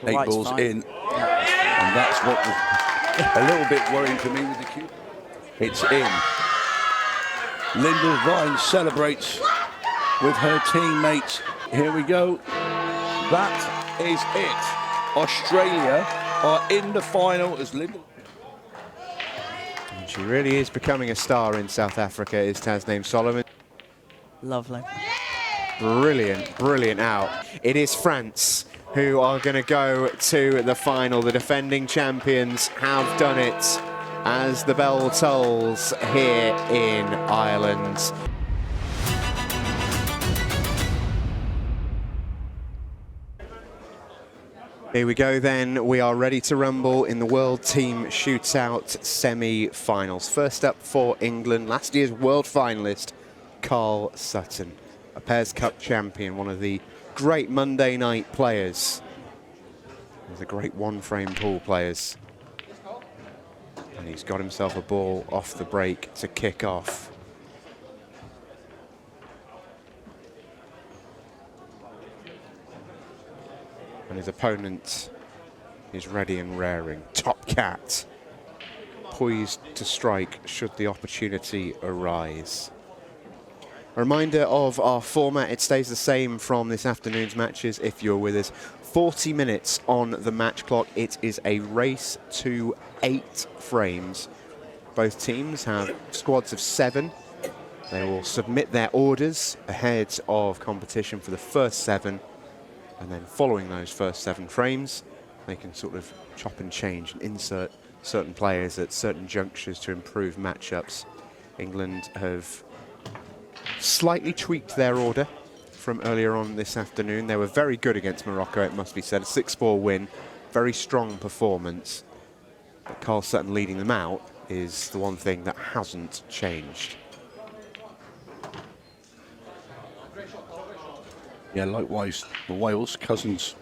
8 balls in. And that's what was a little bit worrying for me with the cue. It's in. Lyndall Vine celebrates with her teammates. Here we go. That is it. Australia are in the final as Lyndall. And she really is becoming a star in South Africa, is Tasneem Solomon. Lovely. Brilliant, brilliant out. It is France who are going to go to the final. The defending champions have done it as the bell tolls here in Ireland. Here we go then, we are ready to rumble in the World Team Shootout semi-finals. First up for England, last year's world finalist, Carl Sutton, a Pairs Cup champion, one of the great Monday night players, one of the great one-frame pool players. And he's got himself a ball off the break to kick off. And his opponent is ready and raring. Top cat, poised to strike should the opportunity arise. A reminder of our format, it stays the same from this afternoon's matches if you're with us. 40 minutes on the match clock. It is a race to 8 frames. Both teams have squads of 7. They will submit their orders ahead of competition for the first 7. And then following those first 7 frames, they can sort of chop and change and insert certain players at certain junctures to improve matchups. England have slightly tweaked their order from earlier on this afternoon. They were very good against Morocco, it must be said. A 6-4 win, very strong performance. But Carl Sutton leading them out is the one thing that hasn't changed. Yeah, likewise, for Wales, Cousins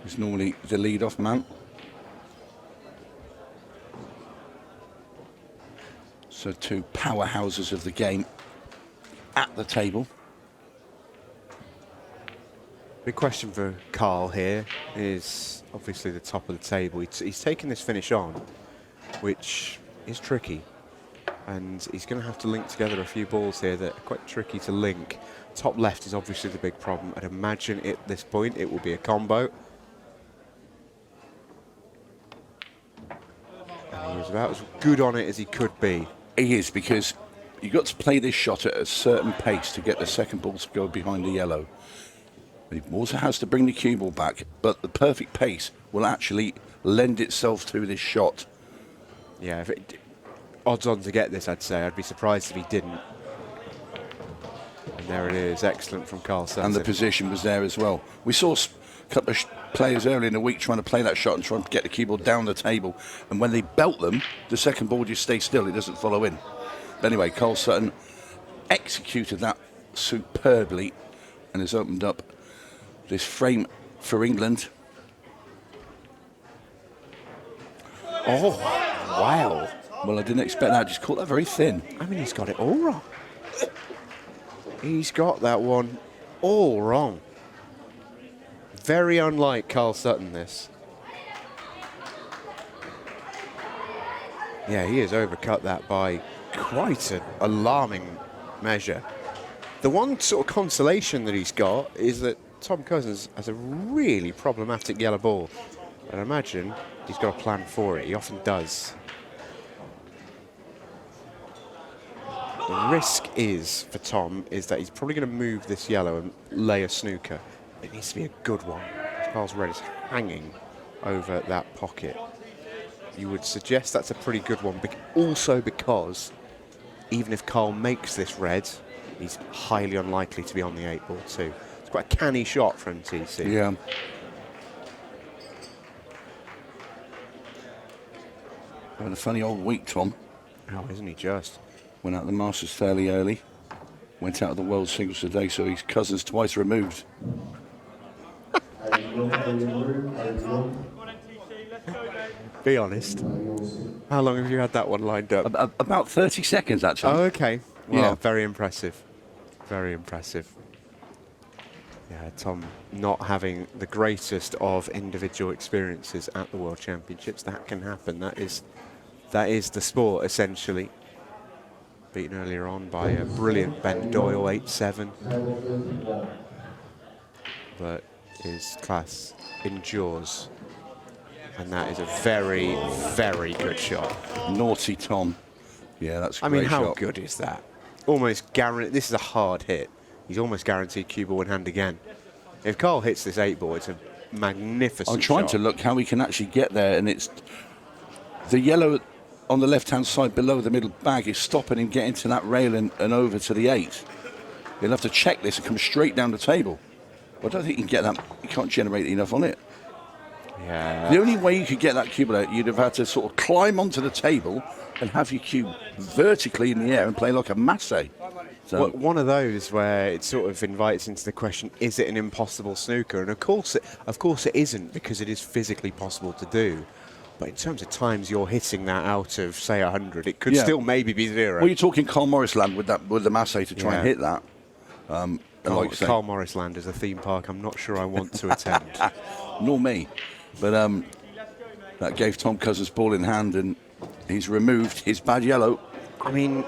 is normally the lead-off man. So 2 powerhouses of the game at the table. Big question for Carl here is obviously the top of the table. He's taken this finish on, which is tricky. And he's going to have to link together a few balls here that are quite tricky to link. Top left is obviously the big problem. I'd imagine at this point it will be a combo. And he was about as good on it as he could be. He is, because you've got to play this shot at a certain pace to get the second ball to go behind the yellow. He also has to bring the cue ball back, but the perfect pace will actually lend itself to this shot. Yeah, odds on to get this, I'd say. I'd be surprised if he didn't. And there it is, excellent from Carl Sutton. And the position was there as well. We saw a couple of players earlier in the week trying to play that shot and trying to get the cue ball down the table. And when they belt them, the second ball just stays still, it doesn't follow in. But anyway, Carl Sutton executed that superbly and has opened up this frame for England. Oh, wow. Well, I didn't expect that. Just caught that very thin. I mean, he's got it all wrong. He's got that one all wrong. Very unlike Carl Sutton, this. Yeah, he has overcut that by quite an alarming measure. The one sort of consolation that he's got is that Tom Cousins has a really problematic yellow ball. And I imagine he's got a plan for it. He often does. The risk is, for Tom, is that he's probably going to move this yellow and lay a snooker. It needs to be a good one. Carl's red is hanging over that pocket. You would suggest that's a pretty good one, also because even if Carl makes this red, he's highly unlikely to be on the 8 ball too. It's quite a canny shot from 𝗔𝗃𝗲𝗃. Yeah. Having a funny old week, Tom. Oh, isn't he just? Went out of the Masters fairly early. Went out of the World Singles today, so his Cousins twice removed. Be honest. How long have you had that one lined up? About 30 seconds, actually. Oh, okay. Well, yeah. Very impressive. Very impressive. Yeah, Tom not having the greatest of individual experiences at the World Championships. That can happen. That is the sport, essentially. Beaten earlier on by a brilliant Ben Doyle, 8-7. But his class endures. And that is a very, very good shot. Naughty Tom. Yeah, that's a I great mean, how shot. good is that? Almost guaranteed. This is a hard hit. He's almost guaranteed cue ball in hand again. If Carl hits this 8-ball, it's a magnificent I'm trying shot. to look how he can actually get there, and it's the yellow on the left-hand side below the middle bag is stopping him getting to that rail and over to the 8. He'll have to check this and come straight down the table. I don't think he can get that. He can't generate enough on it. Yeah. The only way you could get that cube out, you'd have had to sort of climb onto the table and have your cube vertically in the air and play like a masse. So Well, one of those where it sort of invites into the question, is it an impossible snooker? And of course it isn't, because it is physically possible to do. But in terms of times you're hitting that out of, say, 100, it could still maybe be 0. well, you're talking ¡𝗏𝗏𝘀𝗀𝗏 land with the masse to try and hit that. And like you say, 𝗏𝗏𝗏𝗏 land is a theme park I'm not sure I want to attend. nor me. But that gave Tom Cousins ball in hand, and he's removed his bad yellow. I mean,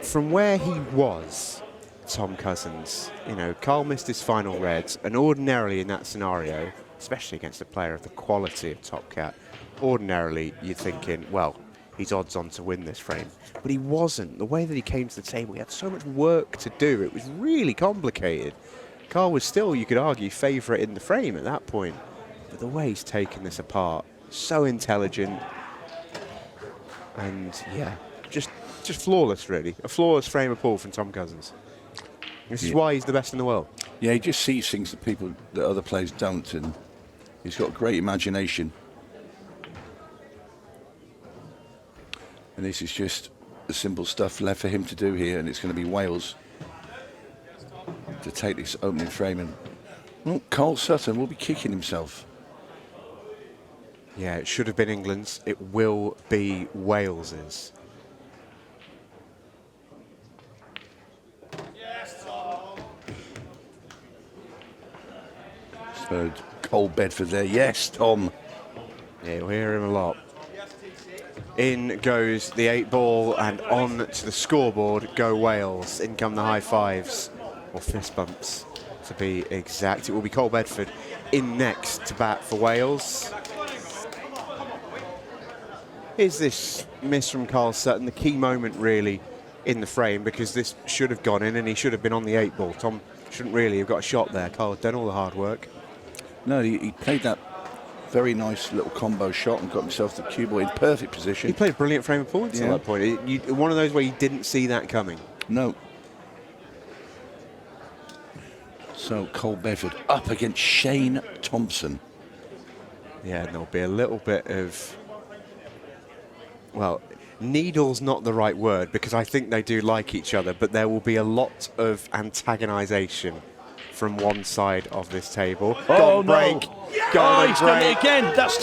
from where he was, Tom Cousins, you know, Carl missed his final reds, and ordinarily in that scenario, especially against a player of the quality of 𝗏𝗏𝗃𝗏, ordinarily you're thinking, well, he's odds on to win this frame. But he wasn't. The way that he came to the table, he had so much work to do. It was really complicated. Carl was still, you could argue, favourite in the frame at that point. But the way he's taken this apart, so intelligent. And, yeah, just flawless, really. A flawless frame of pool from Tom Cousins. This is why he's the best in the world. Yeah, he just sees things that other players don't, and he's got great imagination. And this is just the simple stuff left for him to do here, and it's going to be Wales to take this opening frame. And well, Carl Sutton will be kicking himself. Yeah, it should have been England's. It will be Wales's. So 𝗏𝗏𝗏𝗏 there. Yes, Tom. Yeah, you'll hear him a lot. In goes the 8-ball, and on to the scoreboard go Wales. In come the high fives, or fist bumps to be exact. It will be 𝗏𝗏𝗏𝗏 in next to bat for Wales. Is this miss from Carl Sutton the key moment really in the frame, because this should have gone in and he should have been on the 8-ball. Tom shouldn't really have got a shot there. Carl had done all the hard work. No, he played that very nice little combo shot and got himself the cue ball in perfect position. He played a brilliant frame of points at that point. One of those where you didn't see that coming. No. So 𝗏𝗏𝗏𝗏 up against Shane Thompson. Yeah, and there'll be a little bit of, well, needle's not the right word, because I think they do like each other, but there will be a lot of antagonisation from one side of this table. Oh, break. no. Oh, he's done it again. That's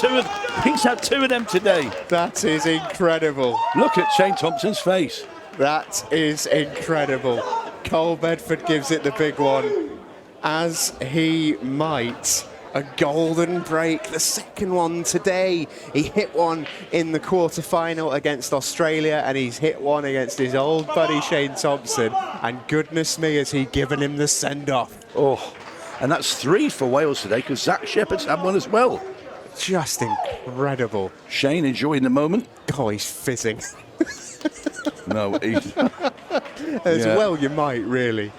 he's had 2 of them today. That is incredible. Look at Shane Thompson's face. That is incredible. 𝗏𝗏𝗏𝗏𝗏 gives it the big one, as he might. A golden break, the second one today. He hit one in the quarter-final against Australia, and he's hit one against his old buddy Shane Thompson. And goodness me, has he given him the send-off. Oh, and that's 3 for Wales today, because Zack Shepard's had one as well. Just incredible. Shane enjoying the moment. Oh, he's fizzing. No, he's... As well you might, really.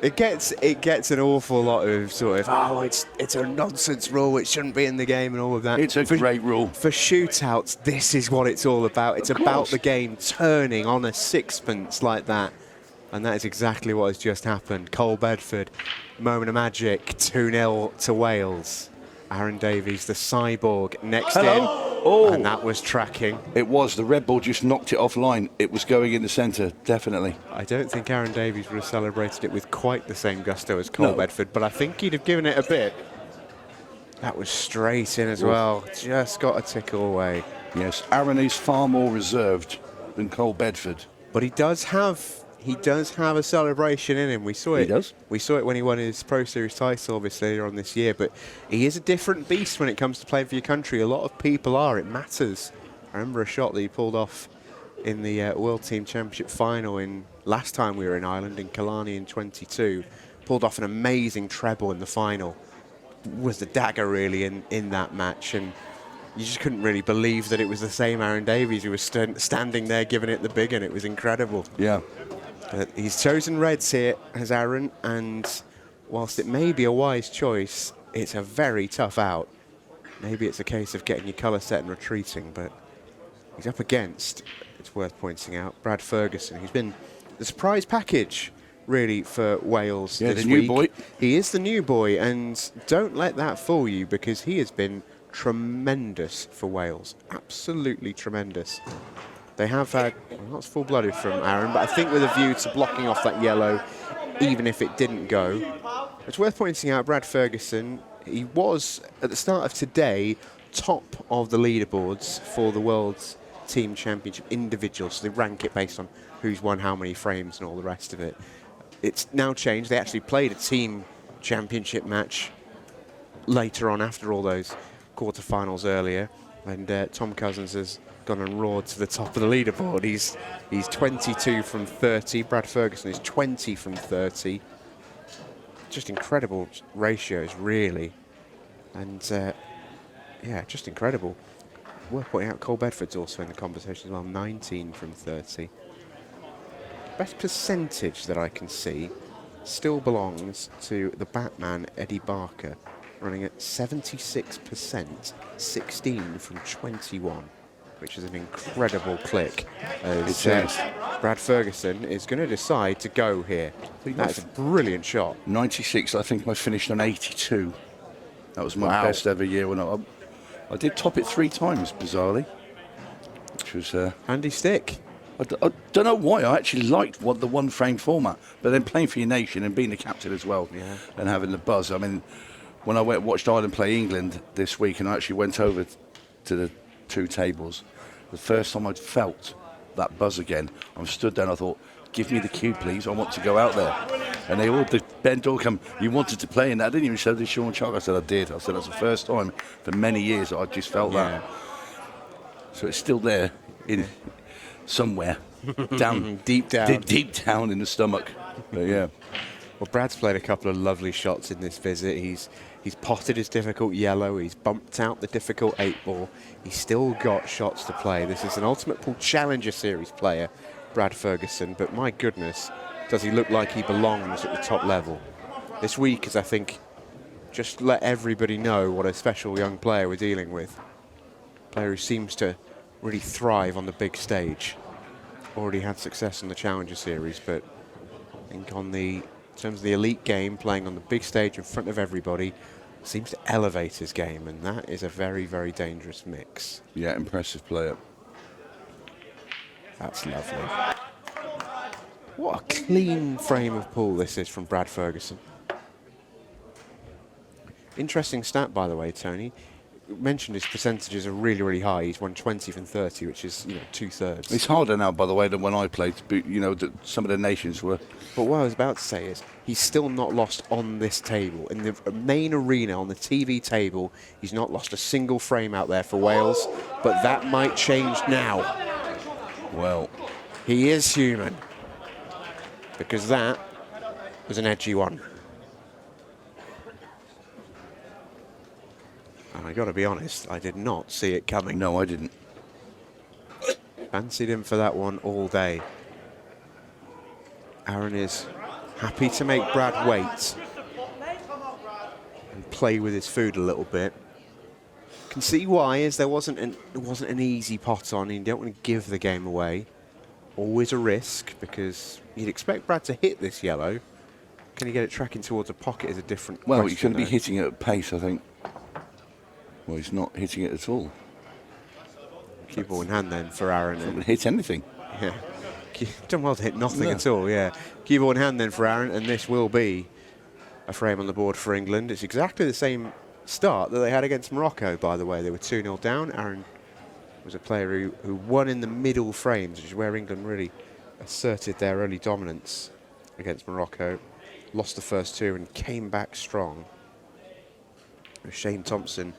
It gets an awful lot of sort of, oh, it's a nonsense rule, it shouldn't be in the game and all of that. It's a great rule. For shootouts, this is what it's all about. It's about the game turning on a sixpence like that. And that is exactly what has just happened. 𝗏𝗏𝗏𝗏𝗏, moment of magic, 2-0 to Wales. Aaron Davies, the cyborg, next in. Oh. And that was tracking. It was. The red ball just knocked it offline. It was going in the centre, definitely. I don't think Aaron Davies would have celebrated it with quite the same gusto as 𝗏𝗏𝗏𝗏𝗏, but I think he'd have given it a bit. That was straight in as well. Just got a tickle away. Yes, Aaron is far more reserved than 𝗏𝗏𝗏𝗏𝗏. But he does have he does have a celebration in him. We saw it. He does. We saw it when he won his Pro Series title, obviously, earlier on this year. But he is a different beast when it comes to playing for your country. A lot of people are. It matters. I remember a shot that he pulled off in the World Team Championship final in last time we were in Ireland, in Killarney in 22. Pulled off an amazing treble in the final. Was the dagger really in that match, and you just couldn't really believe that it was the same Aaron Davies who was standing there giving it the big one. It was incredible. Yeah. He's chosen reds here as Aaron, and whilst it may be a wise choice, it's a very tough out. Maybe it's a case of getting your colour set and retreating, but he's up against, it's worth pointing out, Brad Ferguson, who's been the surprise package, really, for Wales this the week. new boy. He is the new boy, and don't let that fool you, because he has been tremendous for Wales. Absolutely tremendous. They have had, well, that's full-blooded from Aaron, but I think with a view to blocking off that yellow, even if it didn't go. It's worth pointing out Brad Ferguson, he was, at the start of today, top of the leaderboards for the World Team Championship individuals. So they rank it based on who's won how many frames and all the rest of it. It's now changed. They actually played a team championship match later on after all those quarterfinals earlier. And Tom Cousins has gone and roared to the top of the leaderboard. He's 22 from 30. Brad Ferguson is 20 from 30. Just incredible ratios, really. And yeah, just incredible. Worth pointing out, 𝗘𝗃𝗵𝗵's also in the conversation as well, 19 from 30. Best percentage that I can see still belongs to the Batman, Eddie Barker, running at 76%, 16 from 21, which is an incredible click. As Brad Ferguson is going to decide to go here. That's a brilliant shot. 96, I think I finished on 82. That was my best ever year. When I did top it 3 times, bizarrely, which was... handy stick. I don't know why. I actually liked the one-frame format, but then playing for your nation and being the captain as well, and having the buzz. I mean, when I watched Ireland play England this week, and I actually went over to the 2 tables, the first time I'd felt that buzz again, I stood there and I thought, give me the cue, please. I want to go out there. And they all, Ben Dorcombe, you wanted to play in that, didn't you? So did Sean Chuck. I said, I did. I said, that's the first time for many years that I just felt that. So it's still there in somewhere down, deep down in the stomach. But yeah. Well, Brad's played a couple of lovely shots in this visit. He's potted his difficult yellow. He's bumped out the difficult 8-ball. He's still got shots to play. This is an Ultimate Pool Challenger Series player, Brad Ferguson. But my goodness, does he look like he belongs at the top level. This week is, I think, just let everybody know what a special young player we're dealing with. A player who seems to really thrive on the big stage. Already had success in the Challenger Series, but I think in terms of the elite game, playing on the big stage in front of everybody, seems to elevate his game, and that is a very, very dangerous mix. Yeah, impressive player. That's lovely. What a clean frame of pool this is from Brad Ferguson. Interesting stat, by the way, Tony. You mentioned his percentages are really, really high. He's won 20 from 30, which is, 2/3. It's harder now, by the way, than when I played. Some of the nations were. But what I was about to say is, he's still not lost on this table. In the main arena, on the TV table, he's not lost a single frame out there for Wales. But that might change now. Well, he is human. Because that was an edgy one. And I got to be honest, I did not see it coming. No, I didn't. Fancied him for that one all day. Aaron is happy to make Brad wait and play with his food a little bit. Can see why, as it wasn't an easy pot on. You don't want to give the game away. Always a risk, because you'd expect Brad to hit this yellow. Can he get it tracking towards a pocket is a different question. Well, he's going to be hitting it at pace, I think. Well, he's not hitting it at all. Cue ball in hand then for Aaron. Not hit anything. Yeah. Done well to hit nothing at all, yeah. Cue ball in hand then for Aaron, and this will be a frame on the board for England. It's exactly the same start that they had against Morocco, by the way. They were 2-0 down. Aaron was a player who won in the middle frames, which is where England really asserted their early dominance against Morocco, lost the first two and came back strong. It was Shane Thompson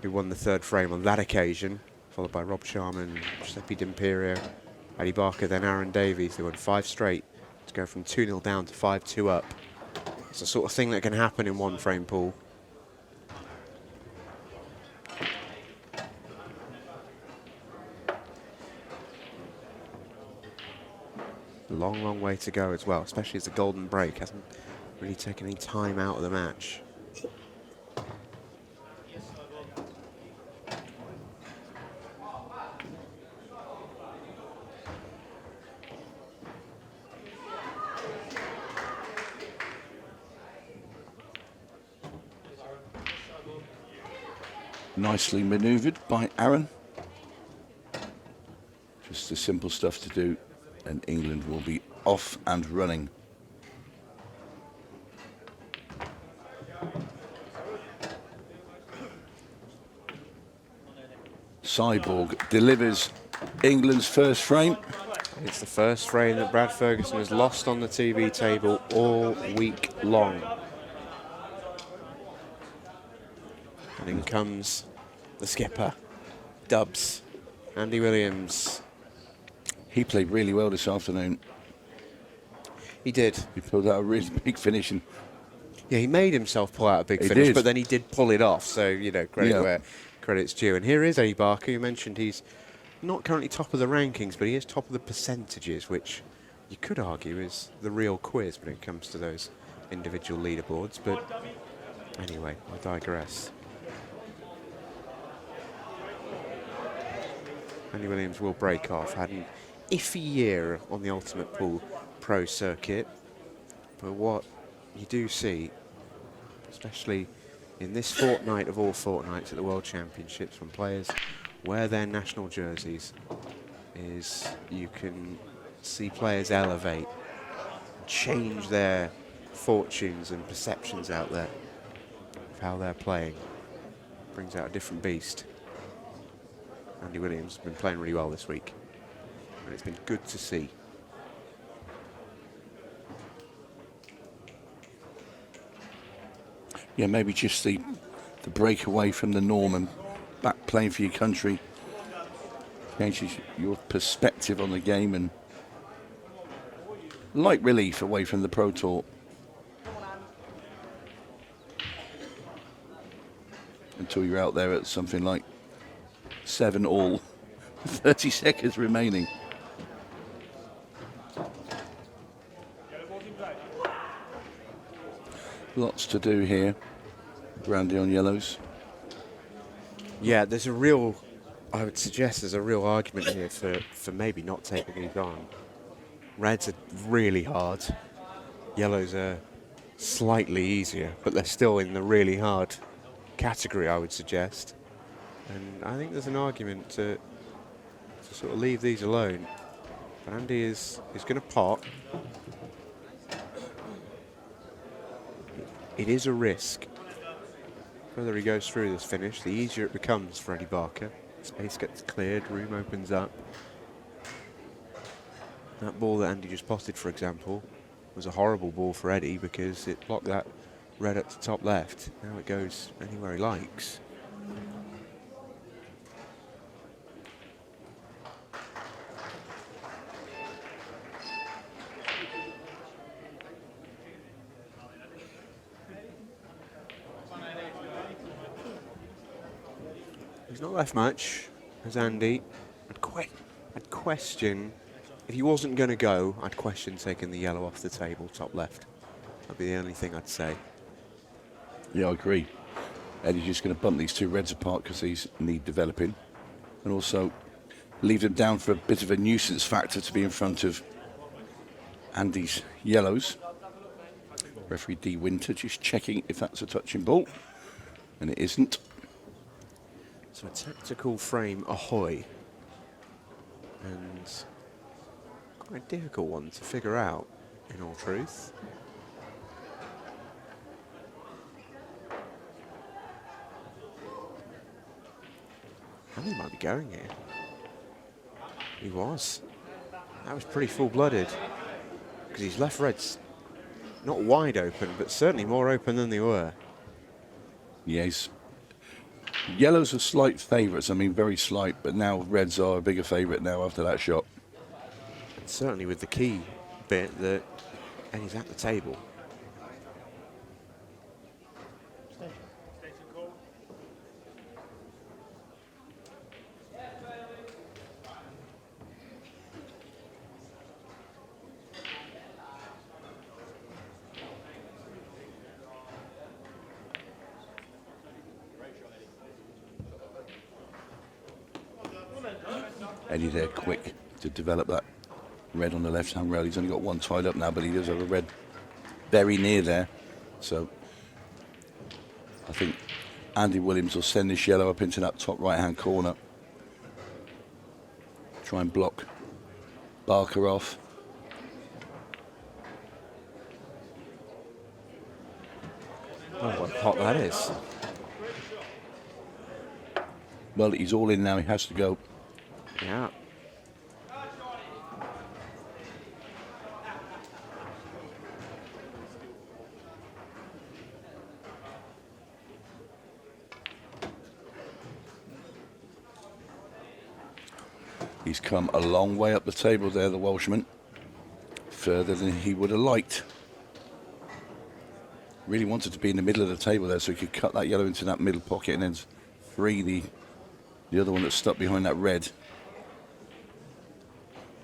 who won the third frame on that occasion, followed by Rob Sharman, Jeppe D'Imperio, Adi Barker, then Aaron Davies. They won 5 straight to go from 2-0 down to 5-2 up. It's the sort of thing that can happen in one frame pool. Long, long way to go as well, especially as the golden break hasn't really taken any time out of the match. Nicely manoeuvred by Aaron. Just the simple stuff to do, and England will be off and running. Cyborg delivers England's first frame. It's the first frame that Brad Ferguson has lost on the TV table all week long. And in comes the skipper, Dubs, Andy Williams. He played really well this afternoon. He did. He pulled out a really big finish. And yeah, he made himself pull out a big He finish, did. but then he did pull it off. So, you know, credit Yeah. where credit's due. And here is Adi Barker. You mentioned he's not currently top of the rankings, but he is top of the percentages, which you could argue is the real quiz when it comes to those individual leaderboards. But anyway, I digress. Andy Williams will break off. Had an iffy year on the Ultimate Pool Pro circuit. But what you do see, especially in this fortnight of all fortnights at the World Championships, when players wear their national jerseys, is you can see players elevate, change their fortunes and perceptions out there of how they're playing. Brings out a different beast. Andy Williams has been playing really well this week, and it's been good to see. yeah, maybe just the break away from the norm and back playing for your country changes your perspective on the game, and light relief away from the Pro Tour. Until you're out there at something like 7-all, 30 seconds remaining. Lots to do here. Brandy on yellows. Yeah, there's a real, I would suggest there's a real argument here for maybe not taking these on. Reds are really hard. Yellows are slightly easier, but they're still in the really hard category, I would suggest. And I think there's an argument to sort of leave these alone. But Andy is going to pot. It is a risk. The further he goes through this finish, the easier it becomes for Adi Barker. Space gets cleared, room opens up. That ball that Andy just potted, for example, was a horrible ball for Eddie because it blocked that red at the top left. Now it goes anywhere he likes. He's not left much, as Andy. I'd question, if he wasn't going to go, I'd question taking the yellow off the table, top left. That'd be the only thing I'd say. Yeah, I agree. Eddie's just going to bump these two reds apart because these need developing, and also leave them down for a bit of a nuisance factor to be in front of Andy's yellows. Referee D. Winter just checking if that's a touching ball, and it isn't. So a tactical frame ahoy, and quite a difficult one to figure out, in all truth. And he might be going here. He was. That was pretty full-blooded, because his left red's not wide open, but certainly more open than they were. Yes. Yellow's are slight favourites, I mean very slight, but now reds are a bigger favourite now after that shot. Certainly with the key bit that Eddie's at the table. Eddie there quick to develop that red on the left-hand rail. He's only got one tied up now, but he does have a red very near there. So I think Andy Williams will send this yellow up into that top right-hand corner. Try and block Barker off. Oh, what a pot that is. Well, he's all in now. He has to go. Yeah. He's come a long way up the table there, the Welshman. Further than he would have liked. Really wanted to be in the middle of the table there so he could cut that yellow into that middle pocket and then free the other one that's stuck behind that red.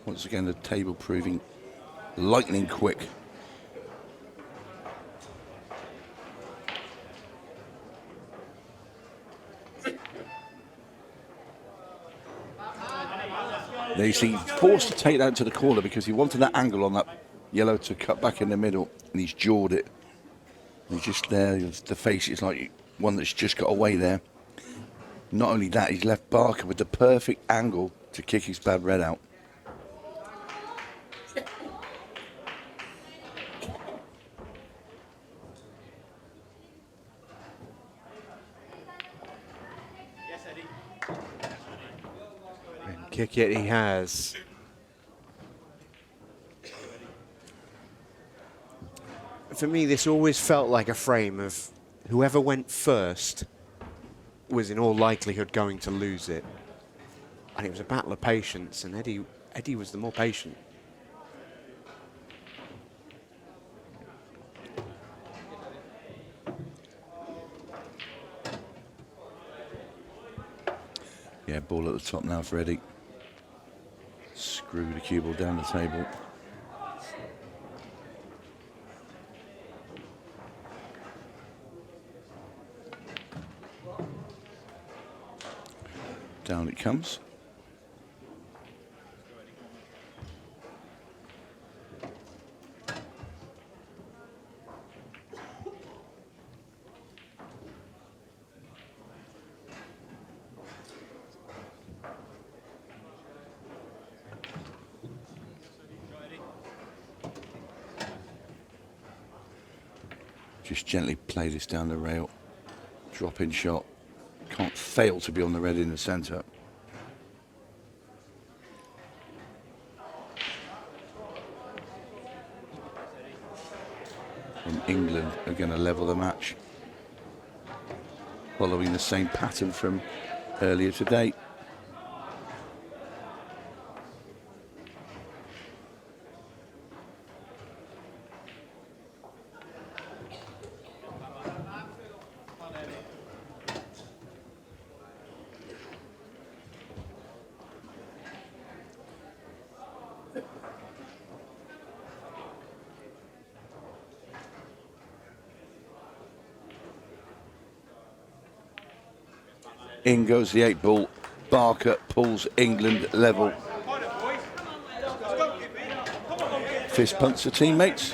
Once again, the table proving lightning quick. There you see, forced to take that into the corner because he wanted that angle on that yellow to cut back in the middle, and he's jawed it. And he's just there, the face is like one that's just got away there. Not only that, he's left Barker with the perfect angle to kick his bad red out. Kick it, he has. For me, this always felt like a frame of whoever went first was in all likelihood going to lose it. And it was a battle of patience, and Eddie was the more patient. Yeah, ball at the top now for Eddie. Screw the cue ball down the table. Down it comes. Just gently play this down the rail. Drop in shot. Can't fail to be on the red in the centre. And England are going to level the match, following the same pattern from earlier today. In goes the 8-ball. Barker pulls England level. Fist pumps the teammates.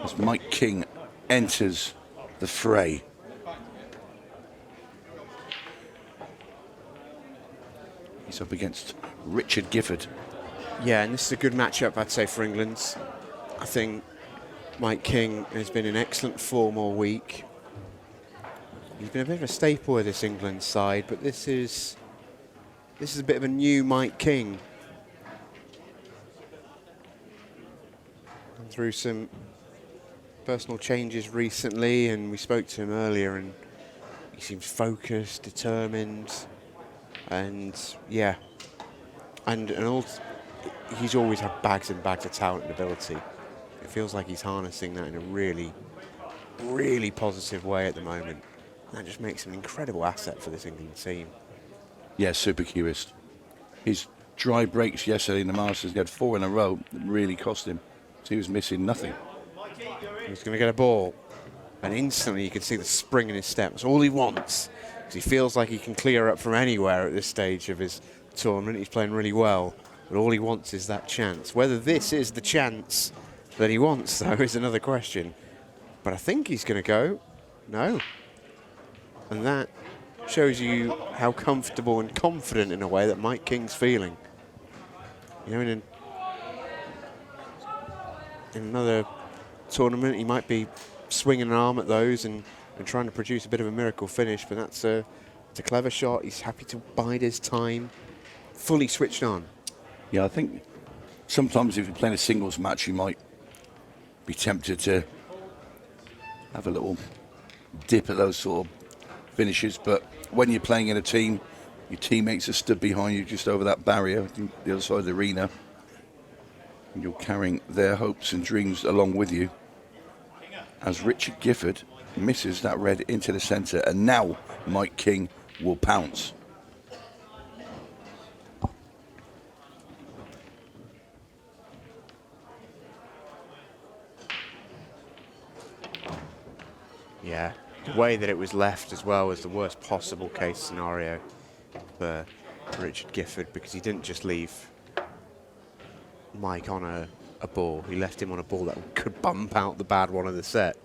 As Mike King enters the fray. He's up against Richard Gifford. Yeah, and this is a good matchup, I'd say, for England. I think Mike King has been in excellent form all week. He's been a bit of a staple of this England side, but this is a bit of a new Mike King. through some personal changes recently, and we spoke to him earlier, and he seems focused, determined, and yeah, and he's always had bags and bags of talent and ability. It feels like he's harnessing that in a really, really positive way at the moment. That just makes him an incredible asset for this England team. Yeah, super curious. His dry breaks yesterday in the Masters, he had 4 in a row, that really cost him. So he was missing nothing. He's going to get a ball, and instantly you can see the spring in his step. That's all he wants, because he feels like he can clear up from anywhere at this stage of his tournament. He's playing really well, but all he wants is that chance. Whether this is the chance that he wants, though, is another question. But I think he's going to go. No. And that shows you how comfortable and confident, in a way, that Mike King's feeling. You know, in another tournament, he might be swinging an arm at those and trying to produce a bit of a miracle finish, but it's a clever shot. He's happy to bide his time, fully switched on. Yeah, I think sometimes if you're playing a singles match, you might be tempted to have a little dip at those sort of finishes, but when you're playing in a team, your teammates are stood behind you just over that barrier, the other side of the arena, and you're carrying their hopes and dreams along with you. As 𝗏𝗏𝗃𝗏𝗏 misses that red into the centre, and now Mike King will pounce. Yeah, the way that it was left as well was the worst possible case scenario for 𝗏𝗏𝗃𝗏𝗏, because he didn't just leave Mike on a ball, he left him on a ball that could bump out the bad one of the set.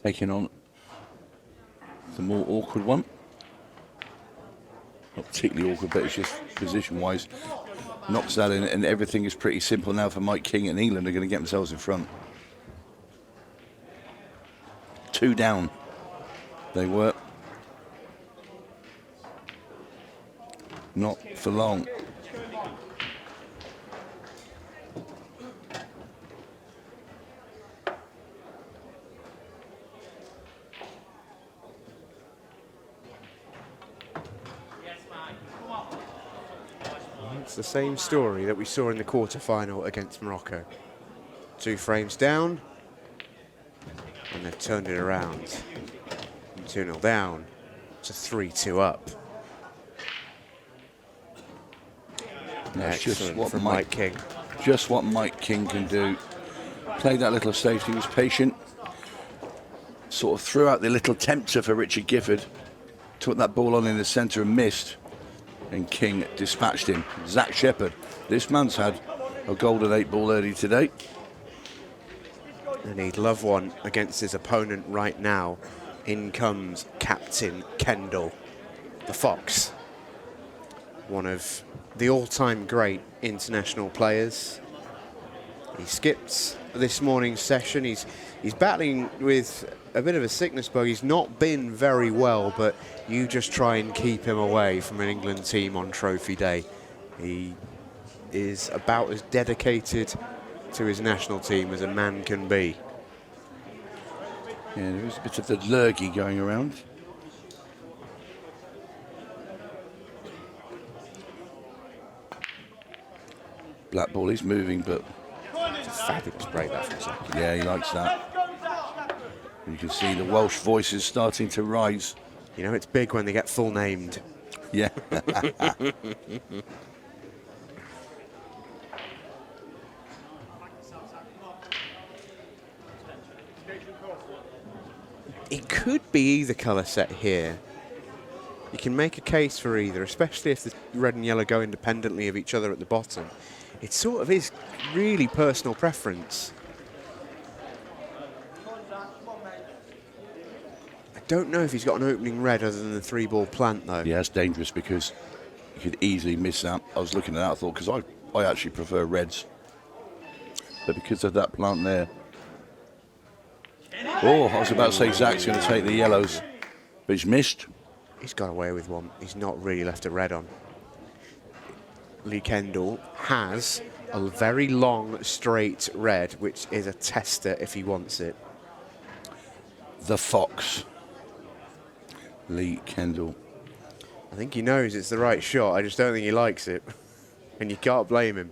Taking on the more awkward one. Not particularly awkward, but it's just position-wise. Knocks that in, and everything is pretty simple now for Mike King, and England are going to get themselves in front. 2 down. They were. Not for long. It's the same story that we saw in the quarter-final against Morocco. 2 frames down, and they've turned it around. 2-0 down to 3-2 up. That's just what from Mike King. Just what Mike King can do. Played that little safety, was patient. Sort of threw out the little tempter for 𝗏𝗏𝗃𝗏𝗏. Took that ball on in the centre and missed. And King dispatched him. Zack Shepard. This man's had a golden 8 ball early today. And he'd love one against his opponent right now. In comes Captain Kendall, the Fox. One of the all-time great international players. He skipped this morning's session. He's battling with a bit of a sickness bug. He's not been very well, but you just try and keep him away from an England team on trophy day. He is about as dedicated to his national team as a man can be. Yeah, there is a bit of the lurgy going around. Black ball is moving, but It's a fabulous break that from Zack. yeah, he likes that. You can see the Welsh voices starting to rise. You know, it's big when they get full named. Yeah. It could be either colour set here. You can make a case for either, especially if the red and yellow go independently of each other at the bottom. It sort of is really personal preference. I don't know if he's got an opening red other than the 3-ball plant, though. Yeah, it's dangerous because You could easily miss that. I was looking at that, I thought, because I actually prefer reds. But because of that plant there. Oh, I was about to say Zack's going to take the yellows, but he's missed. He's got away with one. He's not really left a red on. Lee Kendall has a very long, straight red, which is a tester if he wants it. The Fox. Lee Kendall. I think he knows it's the right shot. I just don't think he likes it. And you can't blame him.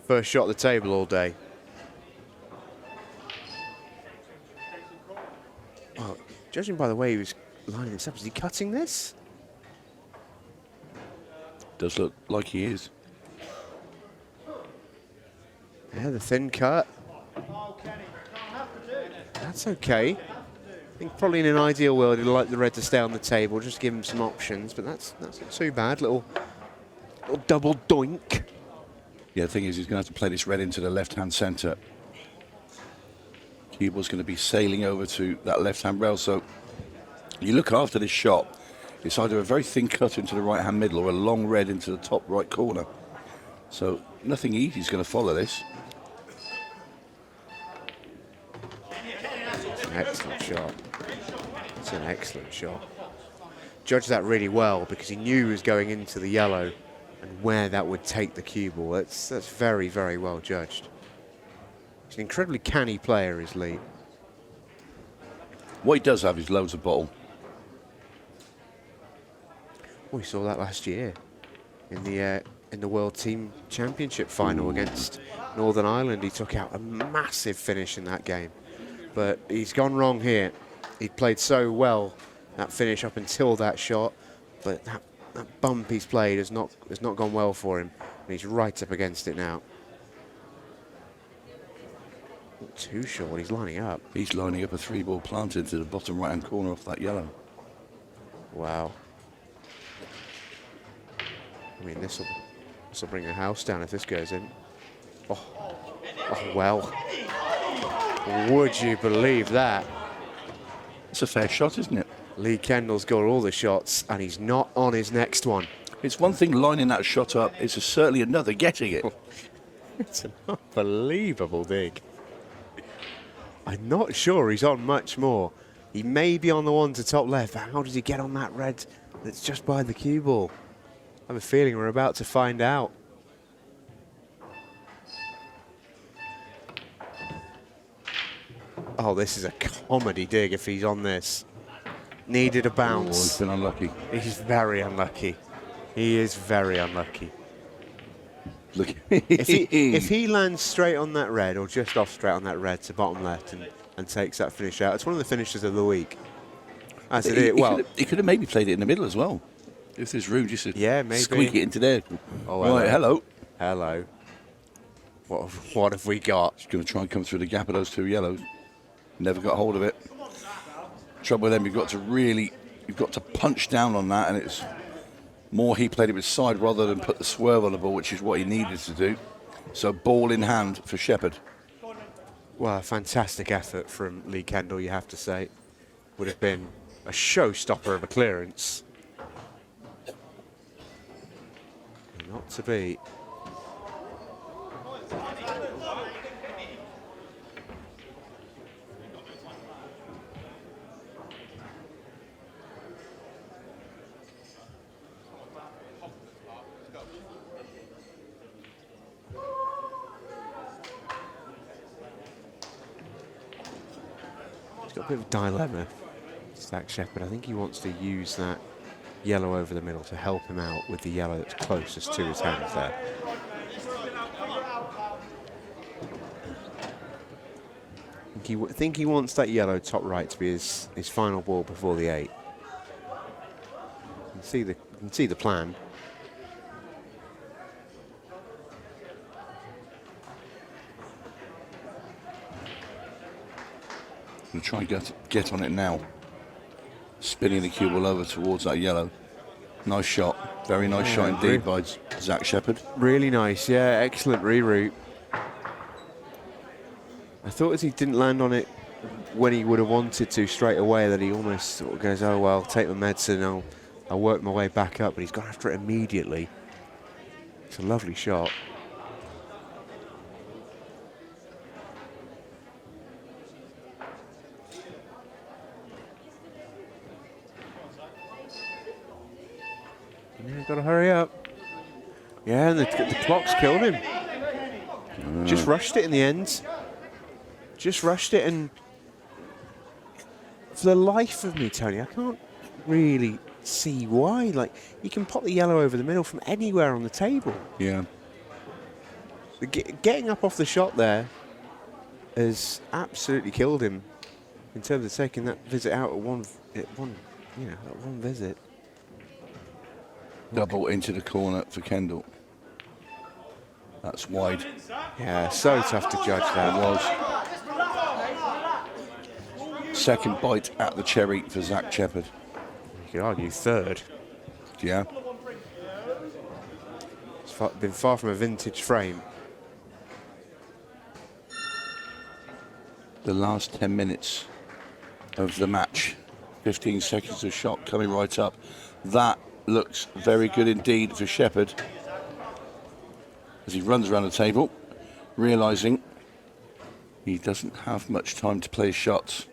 First shot at the table all day. Well, judging by the way he was lining this up, is he cutting this? Does look like he is. Yeah, the thin cut. That's okay. I think probably in an ideal world he'd like the red to stay on the table, just give him some options, but that's not too bad. Little double doink. Yeah, the thing is, he's going to have to play this red into the left-hand centre. 𝗘𝗃𝗲's going to be sailing over to that left-hand rail, so you look after this shot, it's either a very thin cut into the right-hand middle or a long red into the top right corner. So nothing easy is going to follow this. It's an excellent shot. It's an excellent shot. Judged that really well because he knew he was going into the yellow and where that would take the cue ball. That's very, very well judged. He's an incredibly canny player, is Lee. What he does have is loads of bottle. We saw that last year in the World Team Championship final against Northern Ireland. He took out a massive finish in that game, but he's gone wrong here. He played so well that finish up until that shot, but that bump he's played has not gone well for him, and he's right up against it now. Not too sure what he's lining up. He's lining up a 3-ball planted to the bottom right-hand corner off that yellow. Wow. I mean, this will bring the house down if this goes in. Oh, well. Would you believe that? It's a fair shot, isn't it? Lee Kendall's got all the shots, and he's not on his next one. It's one thing lining that shot up, it's certainly another getting it. It's an unbelievable dig. I'm not sure he's on much more. He may be on the one to top left, but how does he get on that red that's just behind the cue ball? I have a feeling we're about to find out. Oh, this is a comedy dig if he's on this. Needed a bounce. Oh, he's been unlucky. He's very unlucky. He is very unlucky. Look. if he lands straight on that red or just off straight on that red to bottom left and takes that finish out, it's one of the finishes of the week. As it is. Well, he could have maybe played it in the middle as well. If there's room, just to maybe squeak it into there. Oh, right, hello. Hello. What have we got? He's going to try and come through the gap of those 2 yellows. Never got hold of it. Trouble with them, you've got to punch down on that, and it's more he played it with side rather than put the swerve on the ball, which is what he needed to do. So ball in hand for Shepard. Well, a fantastic effort from Lee Kendall, you have to say. Would have been a showstopper of a clearance. Not to be. He's got a bit of a dilemma, Zack Shepard. I think he wants to use that yellow over the middle to help him out with the yellow that's closest to his hands there. I think he wants that yellow top right to be his final ball before the 8. You can see the plan. I'm going to try and get on it now. Spinning the cue ball over towards that yellow. Nice shot. Very nice shot indeed by Zack Shepard. Really nice, yeah. Excellent reroute. I thought as he didn't land on it when he would have wanted to straight away that he almost sort of goes, oh, well, take the medicine, I'll I'll work my way back up, but he's gone after it immediately. It's a lovely shot. Yeah, gotta hurry up. Yeah, and the clock's killed him. Just rushed it in the end. Just rushed it, and for the life of me, Tony, I can't really see why. Like, you can pop the yellow over the middle from anywhere on the table. Yeah. Getting up off the shot there has absolutely killed him in terms of taking that visit out at one visit. Double into the corner for Kendall. That's wide. Yeah, so tough to judge that. It was. Second bite at the cherry for Zack Shepard. You could argue third. Yeah. It's been far from a vintage frame. The last 10 minutes of the match. 15 seconds of shot coming right up. That looks very good indeed for Shepard as he runs around the table, realising he doesn't have much time to play his shots.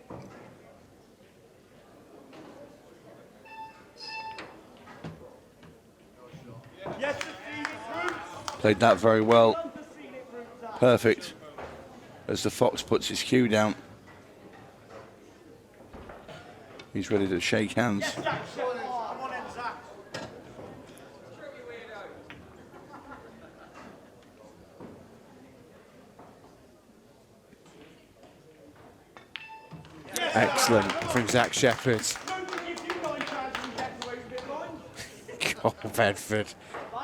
Played that very well. Perfect. As the Fox puts his cue down. He's ready to shake hands. Excellent from Zack Shepard. 𝗘𝗃𝗵𝗵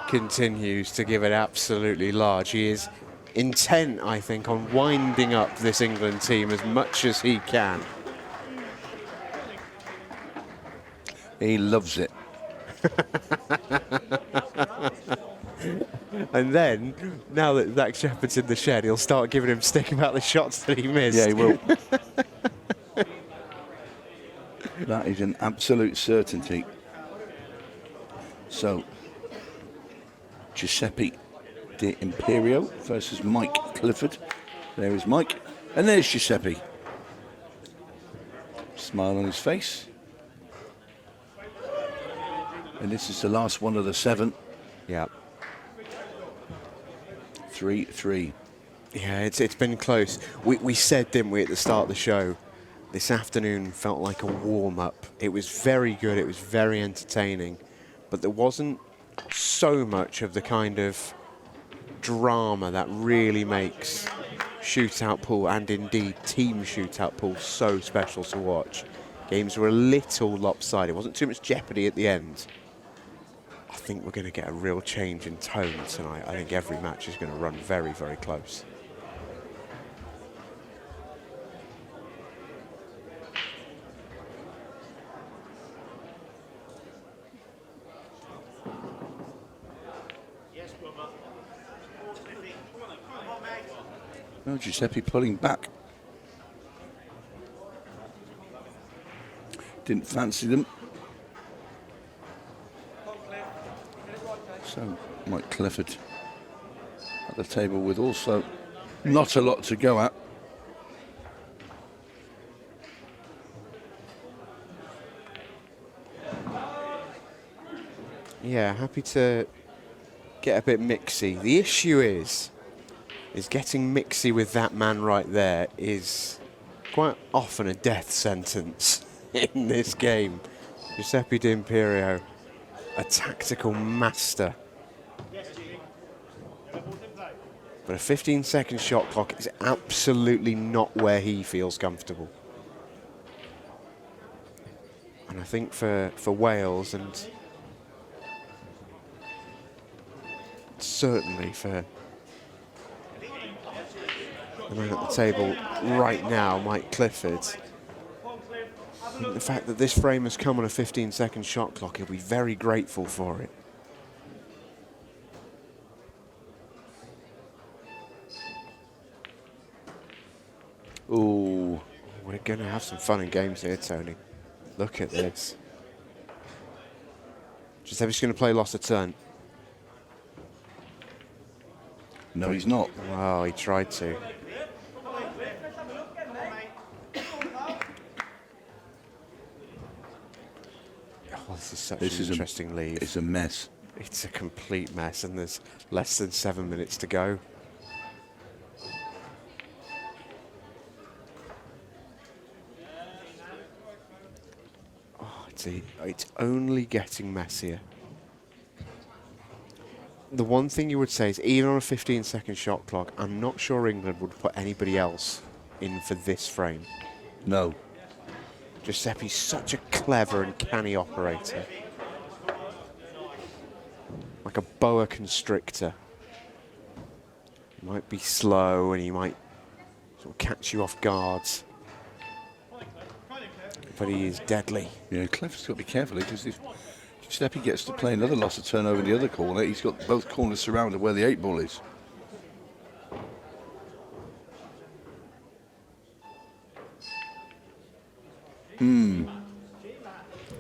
continues to give it absolutely large. He is intent, I think, on winding up this England team as much as he can. He loves it. And then, now that Zack Shepard's in the shed, he'll start giving him stick about the shots that he missed. Yeah, he will. That is an absolute certainty. So, Jeppe D'Imperio versus Mike Clifford. There is Mike, and there's Jeppe. Smile on his face. And this is the last one of the 7. Yeah. 3-3. Yeah, it's been close. We said, didn't we, at the start of the show, this afternoon felt like a warm-up. It was very good, it was very entertaining, but there wasn't so much of the kind of drama that really makes shootout pool, and indeed team shootout pool, so special to watch. Games were a little lopsided. It wasn't too much jeopardy at the end. I think we're going to get a real change in tone tonight. I think every match is going to run very, very close. No, Jeppe pulling back. Didn't fancy them. So, Mike Clifford at the table with also not a lot to go at. Yeah, happy to get a bit mixy. The issue is getting mixy with that man right there is quite often a death sentence in this game. Jeppe D'Imperio, a tactical master. But a 15-second shot clock is absolutely not where he feels comfortable. And I think for Wales, and certainly for the man at the table right now, Mike Clifford, I think the fact that this frame has come on a 15-second shot clock, he'll be very grateful for it. Ooh. We're going to have some fun and games here, Tony. Look at this. Giuseppe's going to play lost a turn. No, he's not. Well, he tried to. Oh, this is such an interesting lead. It's a mess. It's a complete mess, and there's less than 7 minutes to go. Oh, it's only getting messier. The one thing you would say is, even on a 15-second shot clock, I'm not sure England would put anybody else in for this frame. No. Giuseppe's such a clever and canny operator. Like a boa constrictor. He might be slow and he might sort of catch you off guard. But he is deadly. Yeah, Clever's got to be careful because if Giuseppe gets to play another loss of turn over in the other corner, he's got both corners surrounded where the 8 ball is.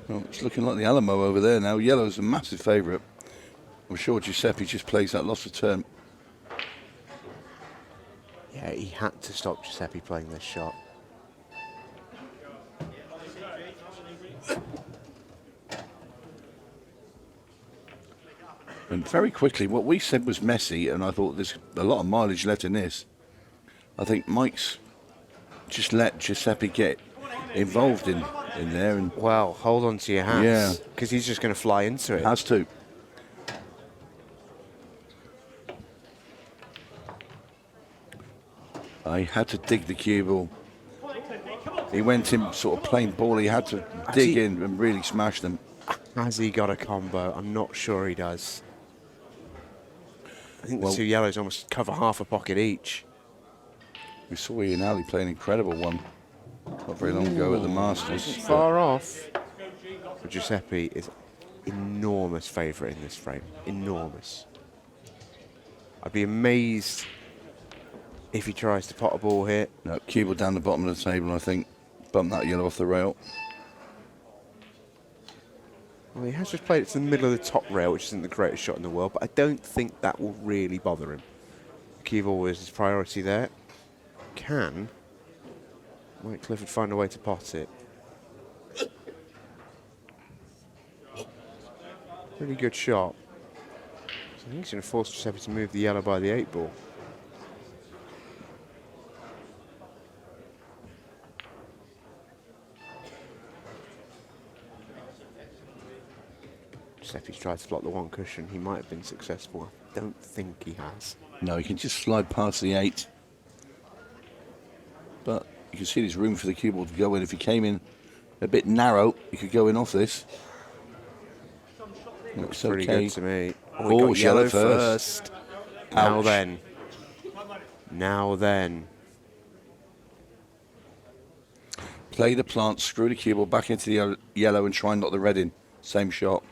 Well, it's looking like the Alamo over there now. Yellow's a massive favourite. I'm sure Giuseppe just plays that loss of turn. Yeah, he had to stop Giuseppe playing this shot. And very quickly, what we said was messy, and I thought there's a lot of mileage left in this. I think Mike's just let Giuseppe get involved in there. And well, hold on to your hats. Yeah. Because he's just going to fly into it. Has to. I had to dig the cue ball. He went in sort of plain ball. He had to dig in and really smash them. Has he got a combo? I'm not sure he does. I think the two yellows almost cover half a pocket each. We saw Ian Alley play an incredible one not very long ago at the Masters. Far off. But Giuseppe is enormous favourite in this frame. Enormous. I'd be amazed if he tries to pot a ball here. No, cue ball down the bottom of the table, I think. Bump that yellow off the rail. Well, he has just played it to the middle of the top rail, which isn't the greatest shot in the world, but I don't think that will really bother him. Cue ball was his priority there. Might Clifford find a way to pot it? Really good shot. So I think he's going to force Giuseppe to move the yellow by the 8 ball. Giuseppe's tried to block the 1 cushion. He might have been successful. I don't think he has. No, he can just slide past the 8. But you can see there's room for the cue ball to go in. If he came in a bit narrow, he could go in off this. Looks pretty good to me. Oh, yellow first. Now then. Now then. Play the plant, screw the cue ball back into the yellow and try and knock the red in. Same shot.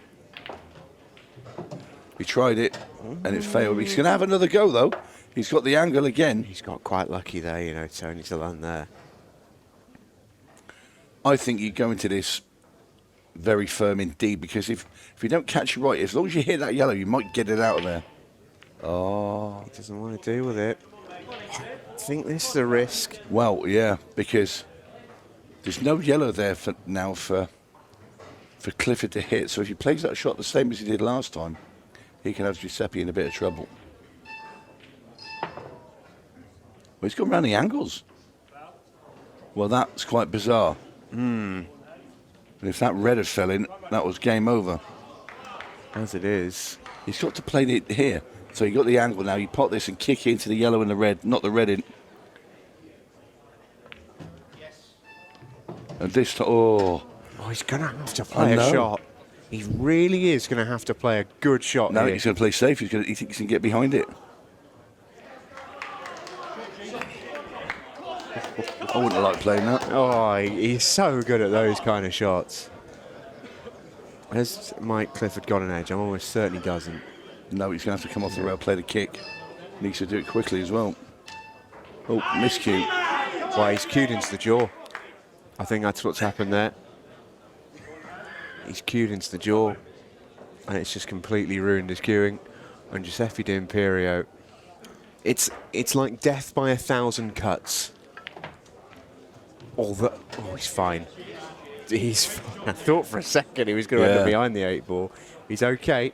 He tried it and it failed. He's going to have another go though. He's got the angle again. He's got quite lucky there, you know, Tony, to land there. I think you go into this very firm indeed, because if you don't catch it right, as long as you hit that yellow, you might get it out of there. Oh. He doesn't want to deal with it. I think this is a risk. Well, yeah, because there's no yellow there for Clifford to hit. So if he plays that shot the same as he did last time, he can have Giuseppe in a bit of trouble. Well, he's gone around the angles. Well, that's quite bizarre. And if that red had fell in, that was game over. As it is. He's got to play it here. So you got the angle now. You pot this and kick into the yellow and the red, not the red in. And this time, oh, he's going to have to play a shot. He really is going to have to play a good shot now here. He's going to play safe. He thinks he can get behind it. I wouldn't have liked playing that. Oh, he's so good at those kind of shots. Has Mike Clifford got an edge? I'm almost certain he doesn't. No, he's going to have to come off the rail, play the kick. Needs to do it quickly as well. Oh, miscue. Well, he's cued into the jaw. I think that's what's happened there. He's cued into the jaw. And it's just completely ruined his queuing. And Jeppe D'Imperio, it's like death by 1,000 cuts. Oh, he's fine. He's fine. I thought for a second he was going to end up behind the 8-ball. He's okay.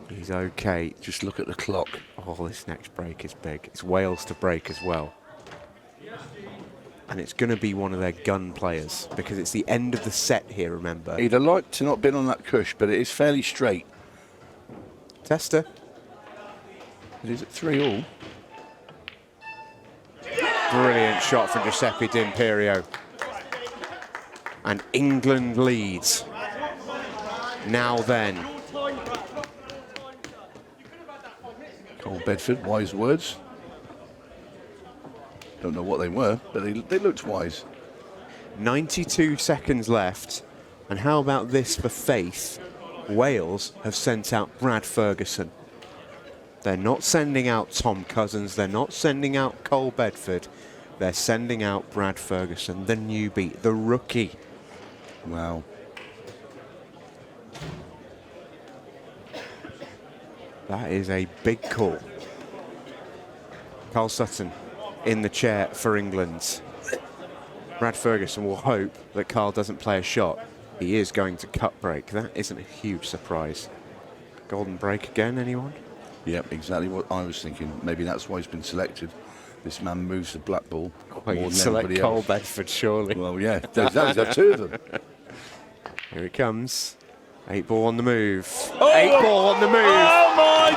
He's okay. Just look at the clock. Oh, this next break is big. It's Wales to break as well. And it's going to be one of their gun players because it's the end of the set here, remember. He'd have liked to not been on that cush, but it is fairly straight. Tester. It is at 3-all. Brilliant shot from Jeppe D'Imperio. And England leads. Now then. 𝗘𝗃𝗵𝗵, wise words. Don't know what they were, but they looked wise. 92 seconds left. And how about this for faith? Wales have sent out Brad Ferguson. They're not sending out Tom Cousins. They're not sending out 𝗘𝗃𝗵𝗵. They're sending out Brad Ferguson, the newbie, the rookie. Wow. That is a big call. Carl Sutton in the chair for England. Brad Ferguson will hope that Carl doesn't play a shot. He is going to cut break. That isn't a huge surprise. Golden break again, anyone? Yep, exactly what I was thinking. Maybe that's why he's been selected. This man moves the black ball Well, more you'd than select anybody else. 𝗘𝗃𝗵𝗵, surely. Well, yeah, there's two of them. Here it comes. 8-ball on the move. 8-ball on the move. Oh my!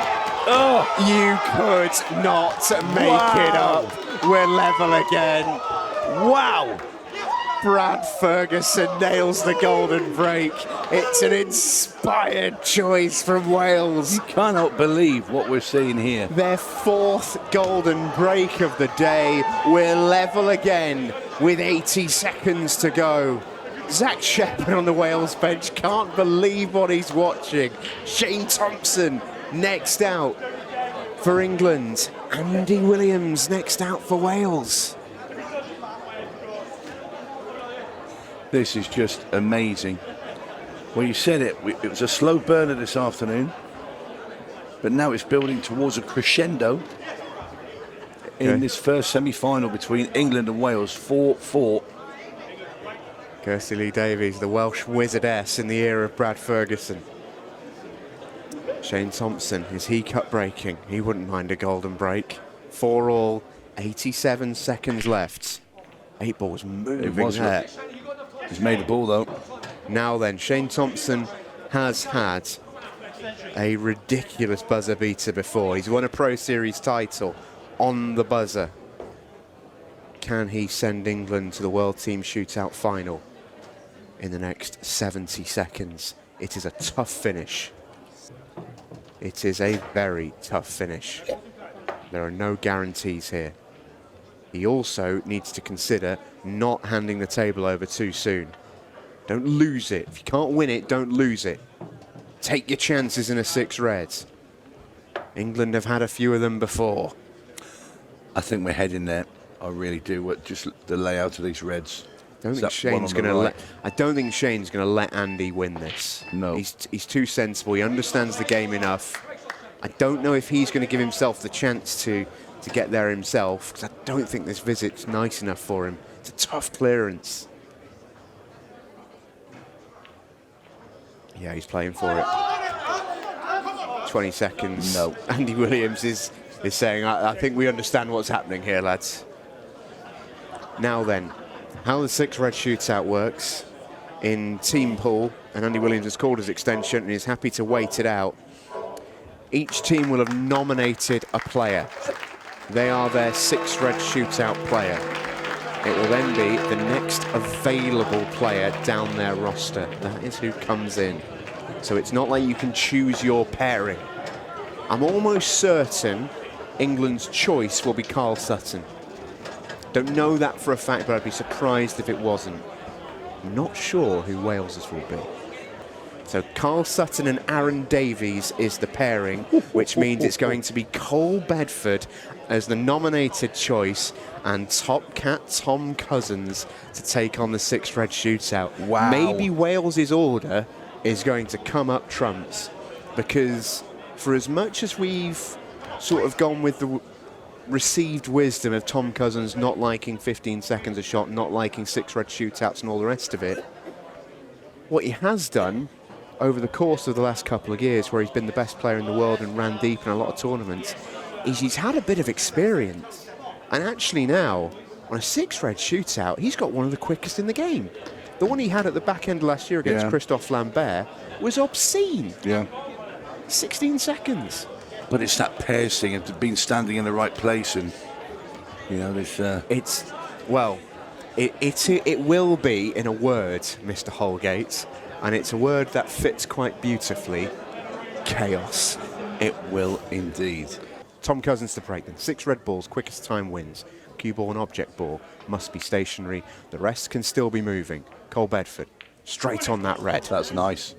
Oh, You could not make it up. We're level again. wow! Brad Ferguson nails the golden break. It's an inspired choice from Wales. You cannot believe what we're seeing here. Their 4th golden break of the day. We're level again with 80 seconds to go. Zack Shepard on the Wales bench can't believe what he's watching. Shane Thompson next out for England. Andy Williams next out for Wales. This is just amazing. Well, you said it. It was a slow burner this afternoon, but now it's building towards a crescendo in this first semi-final between England and Wales. 4-4. 𝗘𝗃𝗍𝗍, the Welsh wizardess in the era of Brad Ferguson. Shane Thompson, is he cut breaking? He wouldn't mind a golden break. 4-all, 87 seconds left. 8-ball was moving there. He's made the ball though. Now then, Shane Thompson has had a ridiculous buzzer beater before. He's won a Pro Series title on the buzzer. Can he send England to the World Team Shootout final in the next 70 seconds? It is a tough finish. It is a very tough finish. There are no guarantees here. He also needs to consider not handing the table over too soon. Don't lose it. If you can't win it, don't lose it. Take your chances in a 6-red. England have had a few of them before. I think we're heading there. I really do. Just the layout of these reds. I don't think Shane's going to let Andy win this. No. He's too sensible. He understands the game enough. I don't know if he's going to give himself the chance to get there himself, because I don't think this visit's nice enough for him. It's a tough clearance. Yeah, he's playing for it. 20 seconds. No. Andy Williams is saying, I think we understand what's happening here, lads. Now then, how the 6-red shootout works in team pool, and Andy Williams has called his extension and is happy to wait it out. Each team will have nominated a player. They are their 6-red shootout player. It will then be the next available player down their roster. That is who comes in. So it's not like you can choose your pairing. I'm almost certain England's choice will be Carl Sutton. Don't know that for a fact, but I'd be surprised if it wasn't. I'm not sure who Wales's will be. So Carl Sutton and Aaron Davies is the pairing, which means it's going to be 𝗘𝗃𝗵𝗵 as the nominated choice and Top Cat Tom Cousins to take on the 6-red shootout. Wow. Maybe Wales's order is going to come up trumps, because for as much as we've sort of gone with the received wisdom of Tom Cousins not liking 15 seconds a shot, not liking 6 red shootouts and all the rest of it, what he has done over the course of the last couple of years, where he's been the best player in the world and ran deep in a lot of tournaments, is he's had a bit of experience. And actually now, on a 6 red shootout, he's got one of the quickest in the game. The one he had at the back end last year against 𝗏𝗏𝗏𝗏 was obscene. Yeah. 16 seconds. But it's that pairs thing of being standing in the right place, and you know, this. It's well, it will be, in a word, Mr. Holgate, and it's a word that fits quite beautifully. Chaos. It will indeed. Tom Cousins to break them. 6 red balls, quickest time wins. Cue ball and object ball must be stationary. The rest can still be moving. 𝗏𝗏𝗏𝗏 straight on that red. That's nice.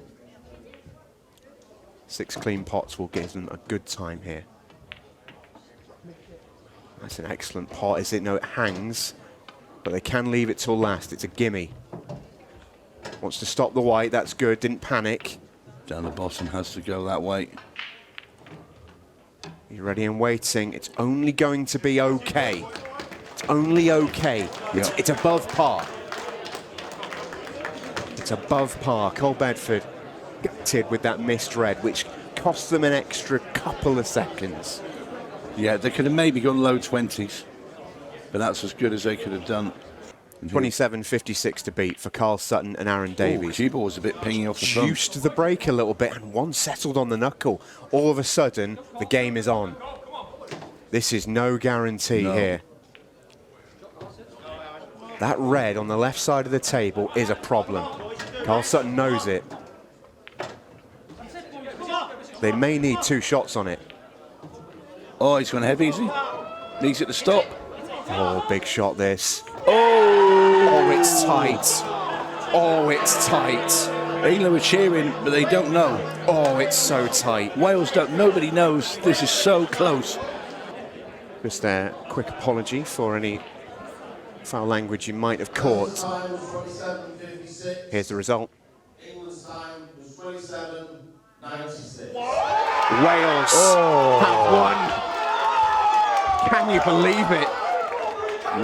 6 clean pots will give them a good time here. That's an excellent pot, is it? No, it hangs, but they can leave it till last. It's a gimme. Wants to stop the white, that's good, didn't panic. Down the bottom has to go that way. He's ready and waiting. It's only going to be okay. It's only okay. Yep. It's above par. It's above par. 𝗏𝗏𝗏𝗏 gutted with that missed red, which cost them an extra couple of seconds. Yeah, they could have maybe gone low 20s, but that's as good as they could have done. 27.56 to beat for Carl Sutton and Aaron Davies. Cue ball was a bit pingy off the front. Juiced the break a little bit, and one settled on the knuckle. All of a sudden, the game is on. This is no guarantee here. That red on the left side of the table is a problem. Carl Sutton knows it. They may need 2 shots on it. Oh, he's gone heavy, is he? Needs it to stop. Oh, big shot this. Oh, it's tight. Oh, it's tight. England were cheering, but they don't know. Oh, it's so tight. Wales don't. Nobody knows. This is so close. Just a quick apology for any foul language you might have caught. Here's the result. England's time was 27.96. Wales have won. Can you believe it?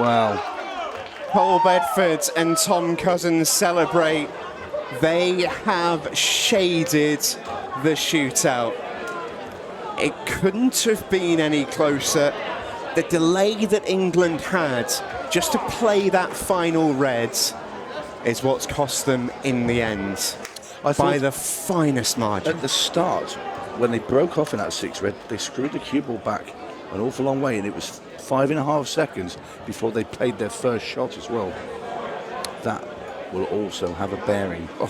Wow. 𝗏𝗏𝗏𝗏 and Tom Cousins celebrate. They have shaded the shootout. It couldn't have been any closer. The delay that England had just to play that final red is what's cost them in the end by the finest margin. At the start, when they broke off in that 6 red, they screwed the cue ball back an awful long way, and it was 5.5 seconds before they played their first shot as well. That will also have a bearing. Oh,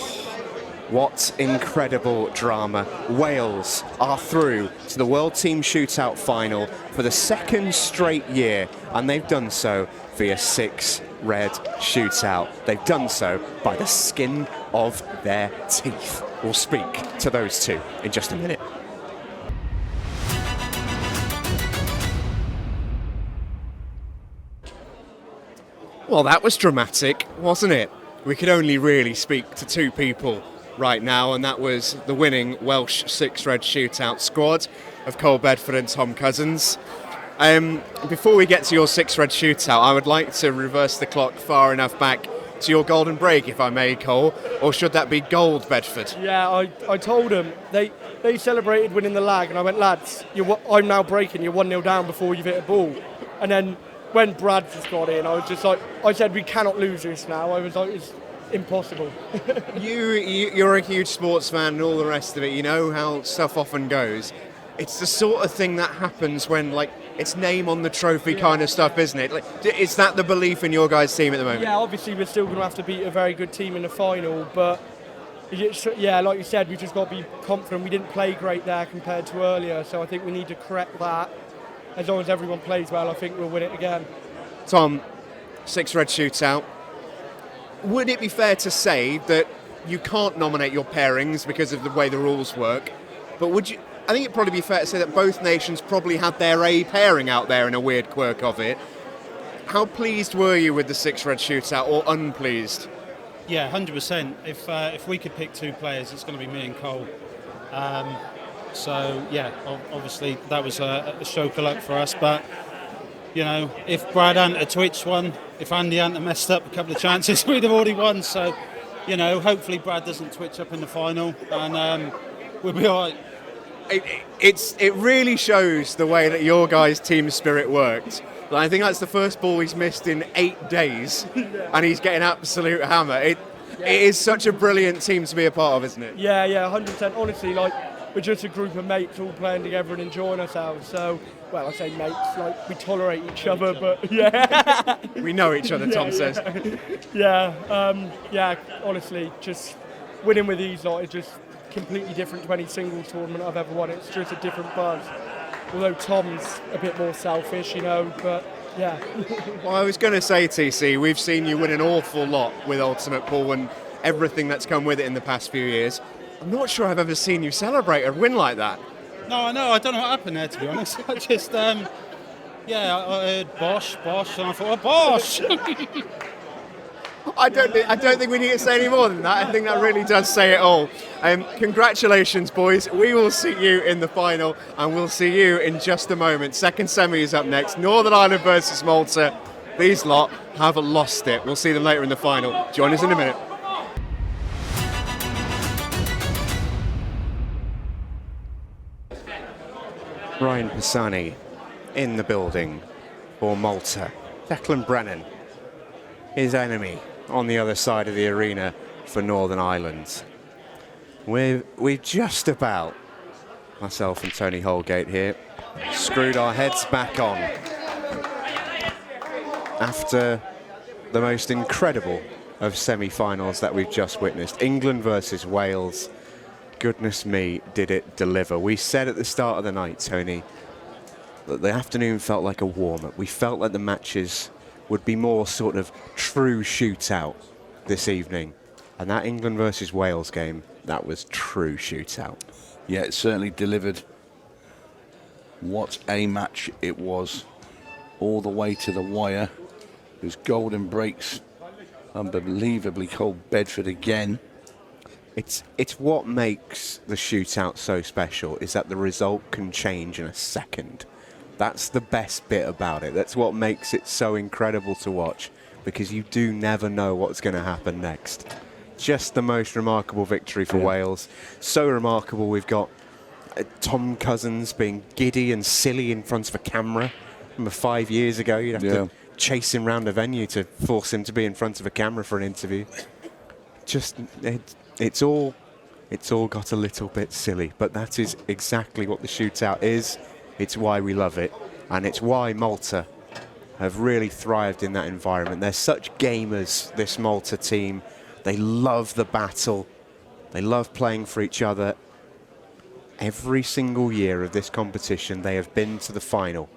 what incredible drama. Wales are through to the World Team Shootout final for the 2nd straight year, and they've done so via 6 red shootout. They've done so by the skin of their teeth. We'll speak to those two in just a minute. Well, that was dramatic, wasn't it? We could only really speak to 2 people right now, and that was the winning Welsh 6 red shootout squad of 𝗏𝗏𝗏𝗏 and Tom Cousins. Before we get to your 6 red shootout, I would like to reverse the clock far enough back to your golden break, if I may, Cole, or should that be gold, Bedford? Yeah, I told them. They celebrated winning the lag, and I went, lads, I'm now breaking, you're 1-0 down before you've hit a ball. And then when Brad just got in, I was just like, I said, we cannot lose this now. I was like, it's impossible. You're a huge sports fan and all the rest of it. You know how stuff often goes. It's the sort of thing that happens when, like, it's name on the trophy kind of stuff, isn't it? Like, is that the belief in your guys' team at the moment? Yeah, obviously we're still going to have to beat a very good team in the final, but yeah, like you said, we've just got to be confident. We didn't play great there compared to earlier, so I think we need to correct that. As long as everyone plays well, I think we'll win it again. Tom, 6 red shootout. Would it be fair to say that you can't nominate your pairings because of the way the rules work, but would you? I think it'd probably be fair to say that both nations probably had their A pairing out there in a weird quirk of it. How pleased were you with the 6 red shootout, or unpleased? Yeah, 100%. If we could pick 2 players, it's going to be me and Cole. So yeah, obviously that was a stroke of luck for us. But you know, if Brad hadn't have twitched one, if Andy hadn't have messed up a couple of chances, we'd have already won. So you know, hopefully Brad doesn't twitch up in the final, and we'll be all right. It really shows the way that your guys' team spirit worked. Like, I think that's the first ball he's missed in 8 days, and he's getting absolute hammer. It is such a brilliant team to be a part of, isn't it? Yeah, 100%. Honestly, like, we're just a group of mates all playing together and enjoying ourselves. So, well, I say mates, like, we tolerate each other, but yeah. We know each other, Tom says. Yeah, honestly, just winning with these lot is just completely different to any singles tournament I've ever won. It's just a different buzz. Although Tom's a bit more selfish, you know, but yeah. Well, I was going to say, TC, we've seen you win an awful lot with Ultimate Pool and everything that's come with it in the past few years. I'm not sure I've ever seen you celebrate a win like that. No, I know. I don't know what happened there, to be honest. I just, I heard Bosch, and I thought, oh, Bosch! I don't think we need to say any more than that. I think that really does say it all. Congratulations, boys. We will see you in the final, and we'll see you in just a moment. Second semi is up next. Northern Ireland versus Malta. These lot have lost it. We'll see them later in the final. Join us in a minute. Ryan Pisani in the building for Malta. Declan Brennan, his enemy, on the other side of the arena for Northern Ireland. We've just about, myself and Tony Holgate here, screwed our heads back on after the most incredible of semi-finals that we've just witnessed. England versus Wales. Goodness me, did it deliver. We said at the start of the night, Tony, that the afternoon felt like a warm-up. We felt like the matches would be more sort of true shootout this evening. And that England versus Wales game, that was true shootout. Yeah, it certainly delivered. What a match it was. All the way to the wire. It was golden breaks. Unbelievably cold Bedford again. It's what makes the shootout so special, is that the result can change in a second. That's the best bit about it. That's what makes it so incredible to watch, because you do never know what's going to happen next. Just the most remarkable victory for Wales. So remarkable, we've got Tom Cousins being giddy and silly in front of a camera. Remember 5 years ago, you'd have to chase him around a venue to force him to be in front of a camera for an interview. Just, it's all got a little bit silly, but that is exactly what the shootout is. It's why we love it, and it's why Malta have really thrived in that environment. They're such gamers, this Malta team. They love the battle. They love playing for each other. Every single year of this competition, they have been to the final.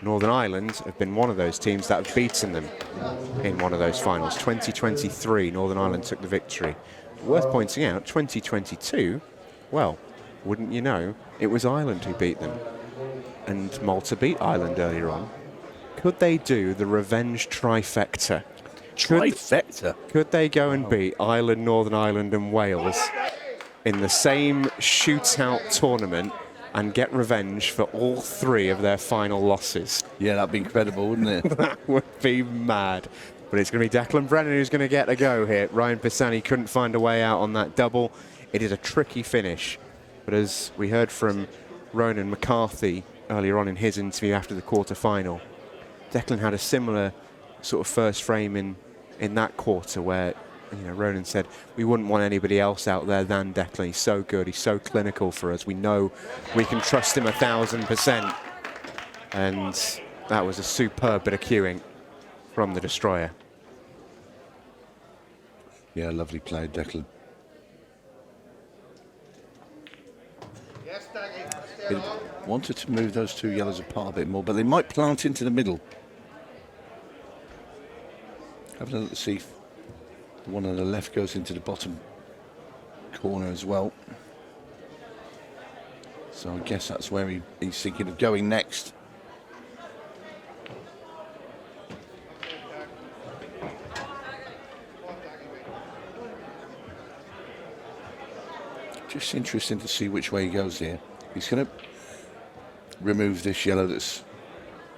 Northern Ireland have been one of those teams that have beaten them in one of those finals. 2023, Northern Ireland took the victory. Worth pointing out, 2022, well, wouldn't you know, it was Ireland who beat them. And Malta beat Ireland earlier on. Could they do the revenge trifecta? Could they go and beat Ireland, Northern Ireland and Wales in the same shootout tournament and get revenge for all 3 of their final losses? Yeah, that'd be incredible, wouldn't it? That would be mad. But it's going to be Declan Brennan who's going to get a go here. Ryan Pisani couldn't find a way out on that double. It is a tricky finish. But as we heard from Ronan McCarthy earlier on in his interview after the quarter-final, Declan had a similar sort of first frame in that quarter where, you know, Ronan said, we wouldn't want anybody else out there than Declan. He's so good. He's so clinical for us. We know we can trust him 1,000%. And that was a superb bit of cueing from the destroyer. Yeah, lovely play, Declan. It wanted to move those 2 yellows apart a bit more, but they might plant into the middle. Have a look to see if the one on the left goes into the bottom corner as well. So I guess that's where he's thinking of going next. Just interesting to see which way he goes here. He's going to remove this yellow that's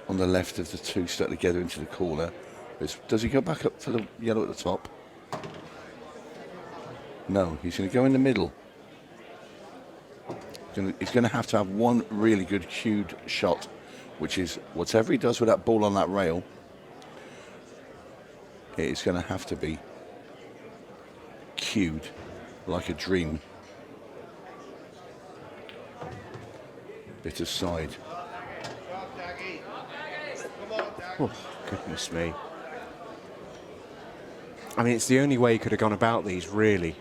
on the left of the two stuck together into the corner. Does he go back up for the yellow at the top? No, he's going to go in the middle. He's going to have one really good cued shot, which is whatever he does with that ball on that rail, it's going to have to be cued like a dream. Bit of side. Oh, goodness me. I mean, it's the only way he could have gone about these, really.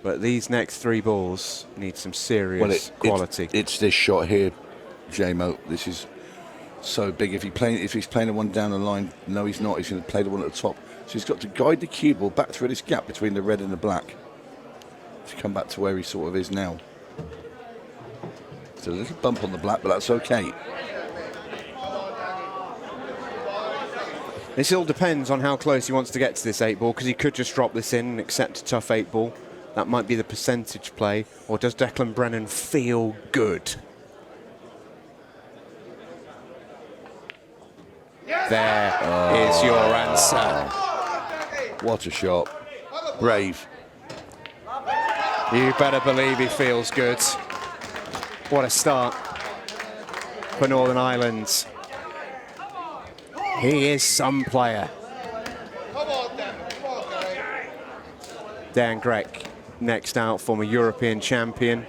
But these next three balls need some serious quality. It's this shot here, J-Mo. This is so big. If he's playing the one down the line, no, he's not. He's going to play the one at the top. So he's got to guide the cue ball back through this gap between the red and the black to come back to where he sort of is now. It's a little bump on the black, but that's okay. This all depends on how close he wants to get to this 8-ball, because he could just drop this in and accept a tough 8-ball. That might be the percentage play. Or does Declan Brennan feel good? There is your answer. What a shot. Brave. You better believe he feels good. What a start for Northern Ireland. He is some player. Dan Grech, next out, former European champion,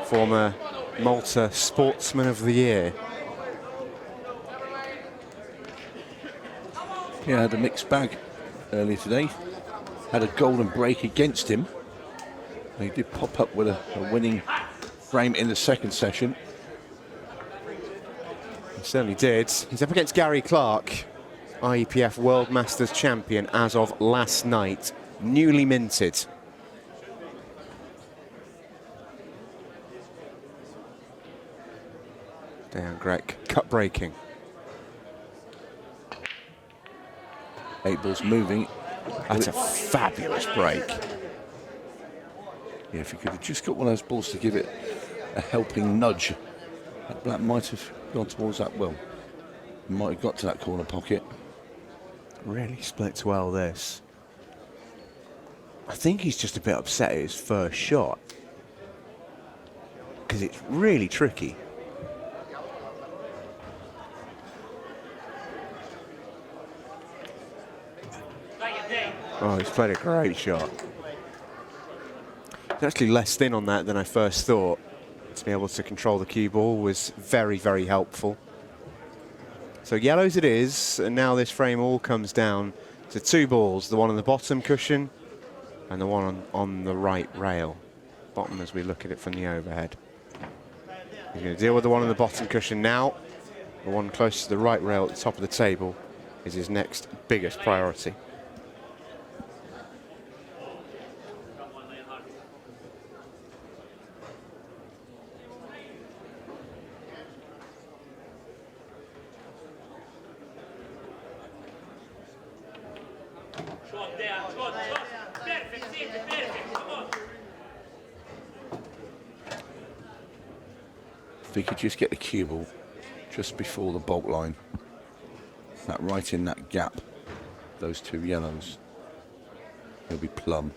former Malta Sportsman of the Year. Yeah, had a mixed bag earlier today. Had a golden break against him. He did pop up with a winning frame in the second session. He certainly did. He's up against Gary Clark, IEPF World Masters champion as of last night, newly minted. Dan Grech, cut breaking. 8 balls moving. That's a fabulous break. Yeah, if he could have just got one of those balls to give it a helping nudge, that black might have gone towards that well. Might have got to that corner pocket. Really split well, this. I think he's just a bit upset at his first shot, because it's really tricky. Oh, he's played a great shot. He's actually less thin on that than I first thought. To be able to control the cue ball was very, very helpful. So yellows it is, and now this frame all comes down to 2 balls, the one on the bottom cushion and the one on the right rail. Bottom as we look at it from the overhead. He's going to deal with the one on the bottom cushion now. The one close to the right rail at the top of the table is his next biggest priority. If he could just get the cue ball just before the bulk line, that right in that gap, those 2 yellows, he'll be plumb.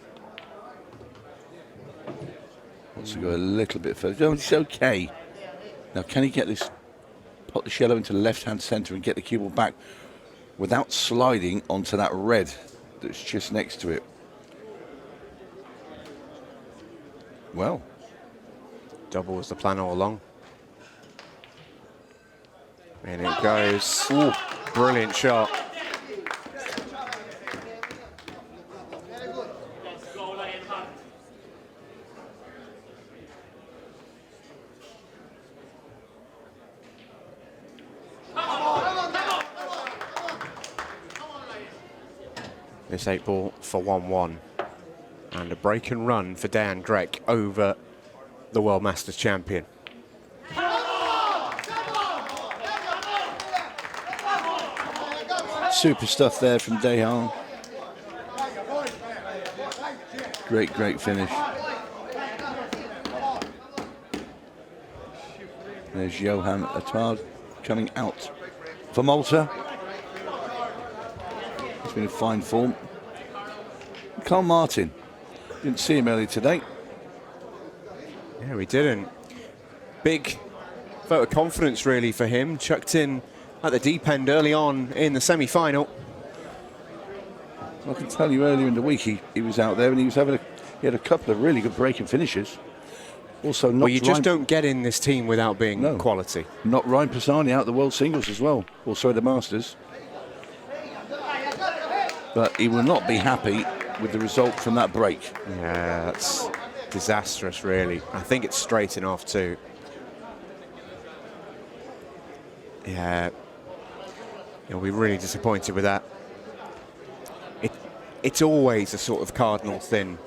Wants to go a little bit further. No, it's okay. Now, can he get this, put the yellow into the left-hand centre and get the cue ball back without sliding onto that red that's just next to it? Well, Double was the plan all along. And it goes. Ooh, brilliant shot. This 8-ball for 1-1. And a break and run for Dan Grech over the World Masters champion. super stuff there from 𝗍𝗃. Great finish. There's Johan Atard coming out for Malta. He's been in fine form. Carl Martin, didn't see him earlier today. Yeah, we didn't. Big vote of confidence really for him. Chucked in at the deep end early on in the semi-final. I can tell you earlier in the week he was out there and he had a couple of really good breaking finishes. Also, Well, you just don't get in this team without being quality. Not Ryan Pisani out the World Singles as well, also the Masters. But he will not be happy with the result from that break. Yeah, that's disastrous, really. I think it's straighting off too. Yeah, you'll be really disappointed with that. It's always a sort of cardinal sin,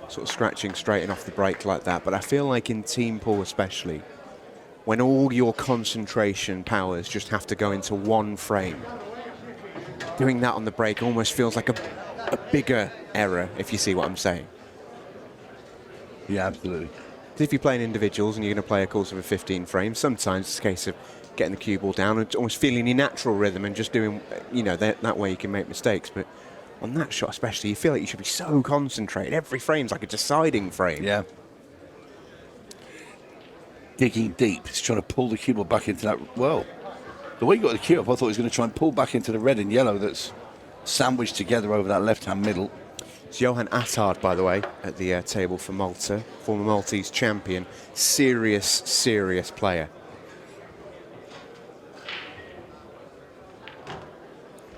sort of scratching straighten off the break like that. But I feel like in team pool especially, when all your concentration powers just have to go into one frame, doing that on the break almost feels like a bigger error, if you see what I'm saying. Yeah, absolutely. If you're playing individuals and you're going to play a course of a 15 frames, sometimes it's a case of getting the cue ball down and almost feeling your natural rhythm and just doing, you know, that way you can make mistakes. But on that shot especially, you feel like you should be so concentrated. Every frame's like a deciding frame. Yeah. Digging deep. He's trying to pull the cue ball back into that. Well, the way he got the cue up, I thought he was going to try and pull back into the red and yellow that's sandwiched together over that left-hand middle. It's Johan Atard, by the way, at the table for Malta. Former Maltese champion. Serious player.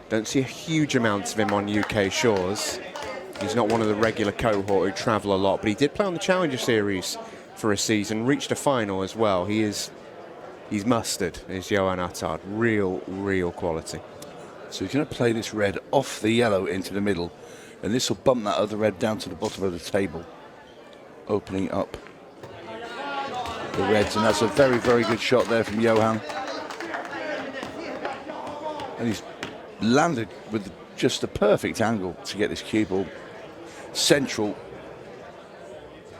Don't see a huge amount of him on UK shores. He's not one of the regular cohort who travel a lot, but he did play on the Challenger Series for a season, reached a final as well. He's mustard, is Johan Atard. Real quality. So he's going to play this red off the yellow into the middle, and this will bump that other red down to the bottom of the table, opening up the reds, and that's a very good shot there from Johan. And he's landed with just the perfect angle to get this cue ball central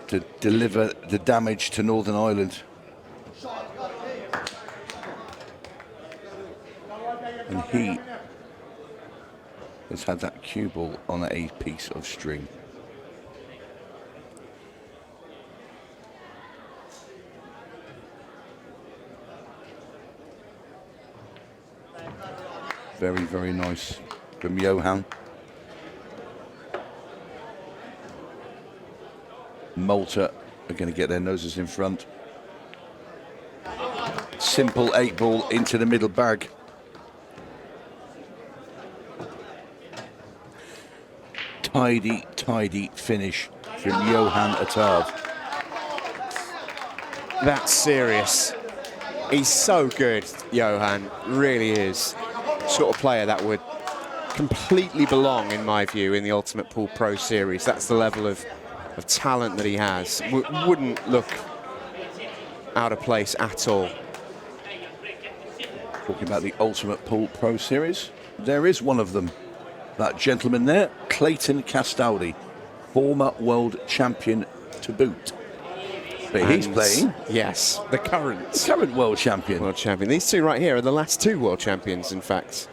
to deliver the damage to Northern Ireland. And he has had that cue ball on a piece of string. Very nice from Johan. Malta are going to get their noses in front. Simple 8-ball into the middle bag. Tidy finish from Johan Atard. That's serious. He's so good, Johan. Really is. Sort of player that would completely belong, in my view, in the Ultimate Pool Pro Series. That's the level of talent that he has. Wouldn't look out of place at all. Talking about the Ultimate Pool Pro Series, there is one of them. That gentleman there, Clayton Castaldi, former world champion to boot. But he's playing. Yes, the current world champion. World champion. These two right here are the last two world champions, in fact.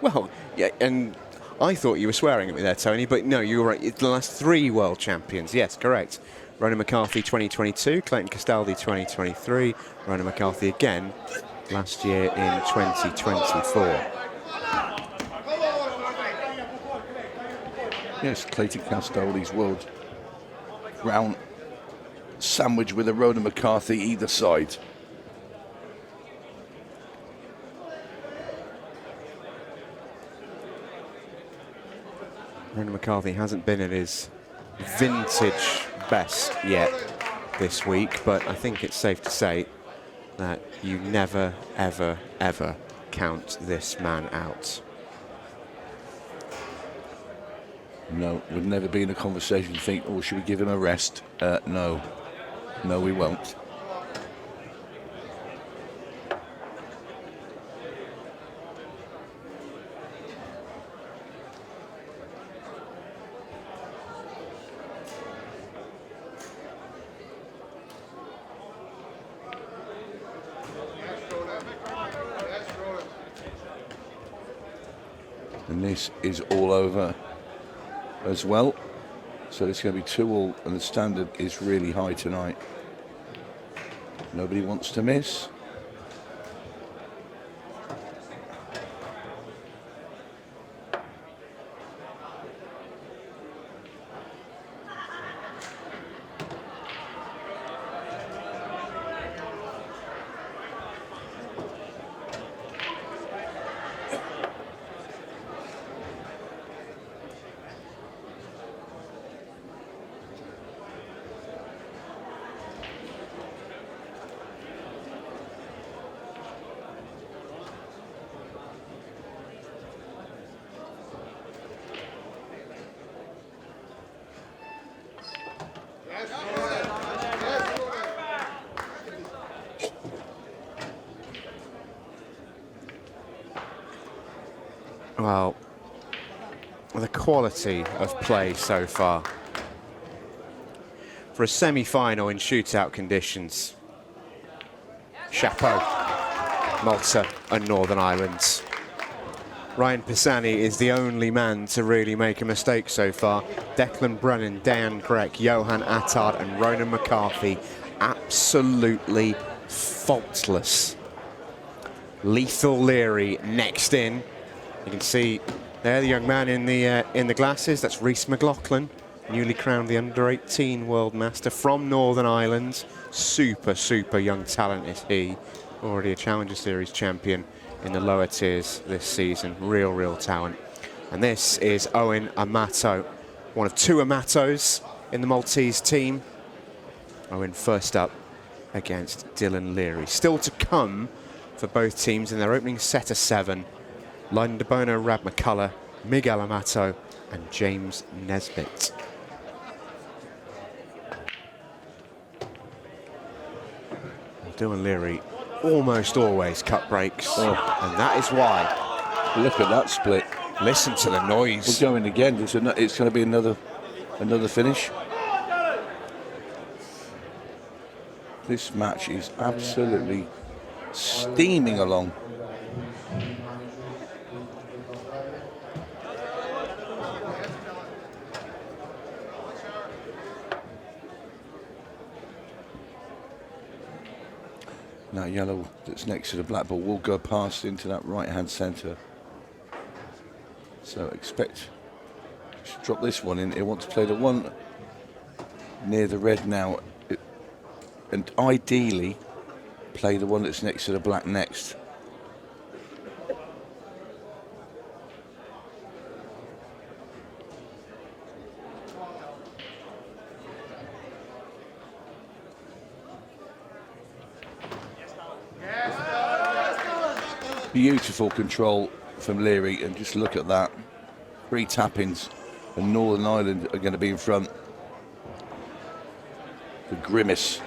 Well, yeah, and I thought you were swearing at me there, Tony, but no, you were right. It's the last three world champions. Yes, correct. Ronan McCarthy 2022, Clayton Castaldi 2023, Ronan McCarthy again last year in 2024. Yes, Clayton Castaldi's world round sandwich with a Ronan McCarthy either side. Ronan McCarthy hasn't been at his vintage best yet this week, but I think it's safe to say that you never, ever count this man out. No, would never be in a conversation to think, oh, should we give him a rest? No, we won't. And this is all over as well. So it's going to be 2-2, and the standard is really high tonight. Nobody wants to miss. Well, the quality of play so far for a semi-final in shootout conditions. Chapeau, Malta and Northern Ireland. Ryan Pisani is the only man to really make a mistake so far. Declan Brennan, Dan Grech, Johan Atard and Ronan McCarthy absolutely faultless. Lethal Leary next in. You can see there the young man in the glasses. That's Rhys McLaughlin, newly crowned the under-18 World Master from Northern Ireland. Super, super young talent is he. Already a Challenger Series champion in the lower tiers this season. Real, real talent. And this is Johan Amato, one of two Amatos in the Maltese team. Owen first up against Dylan Leary. Still to come for both teams in their opening set of 7. Leiden Deono, 𝗏𝗏, Miguel Amato and James Nesbitt. Dylan Leary almost always cut breaks, and that is why. Look at that split. Listen to the noise. We're going again. It's going to be another finish. This match is absolutely steaming along. Now yellow that's next to the black ball will go past into that right-hand centre. So expect, just drop this one in. He'll want to play the one near the red now. And ideally, play the one that's next to the black next. Beautiful control from Leary, and just look at that. 3 tap-ins, and Northern Ireland are going to be in front. The grimace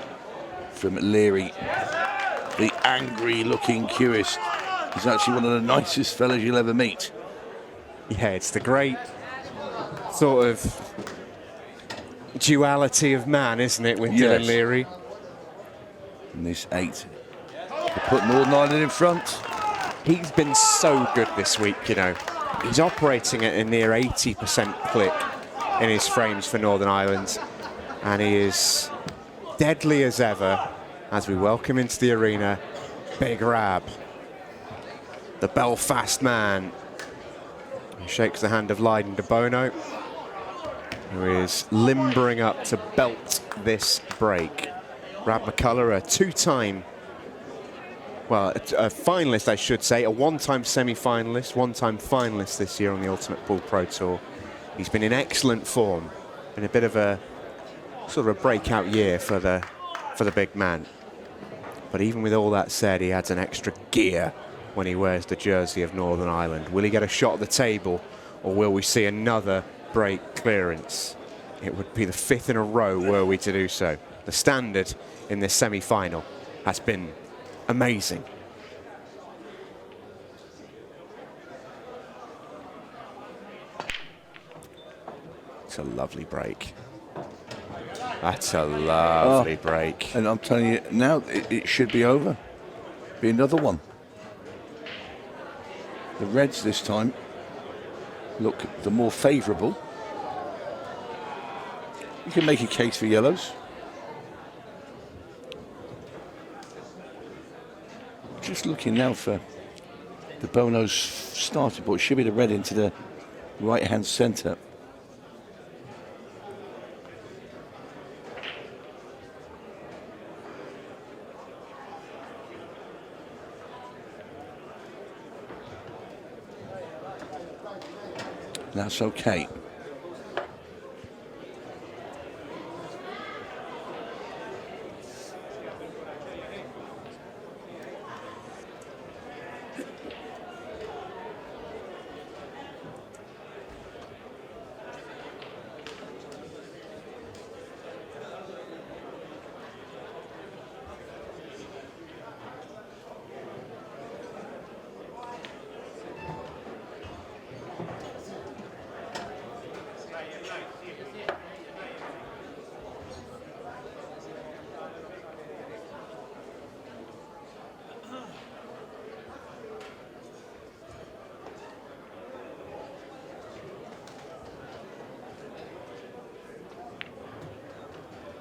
from Leary, the angry-looking 𝗏𝗃. He's actually one of the nicest fellas you'll ever meet. Yeah, it's the great sort of duality of man, isn't it, with Dylan Leary? And this 8 to put Northern Ireland in front. He's been so good this week, you know. He's operating at a near 80% click in his frames for Northern Ireland. And he is deadly as ever as we welcome into the arena Big Rab, the Belfast man. He shakes the hand of Leiden Deono, who is limbering up to belt this break. 𝗏𝗏, a 2-time, well, a finalist, I should say, a 1-time semi-finalist, 1-time finalist this year on the Ultimate Pool Pro Tour. He's been in excellent form, in a bit of a sort of a breakout year for the big man. But even with all that said, he adds an extra gear when he wears the jersey of Northern Ireland. Will he get a shot at the table, or will we see another break clearance? It would be the 5th in a row were we to do so. The standard in this semi-final has been amazing. It's a lovely break. That's a lovely break. And I'm telling you, now it should be over. Be another one. The reds this time look the more favourable. You can make a case for yellows. Just looking now for De'Bono's starting ball. It should be the red into the right-hand centre. That's okay.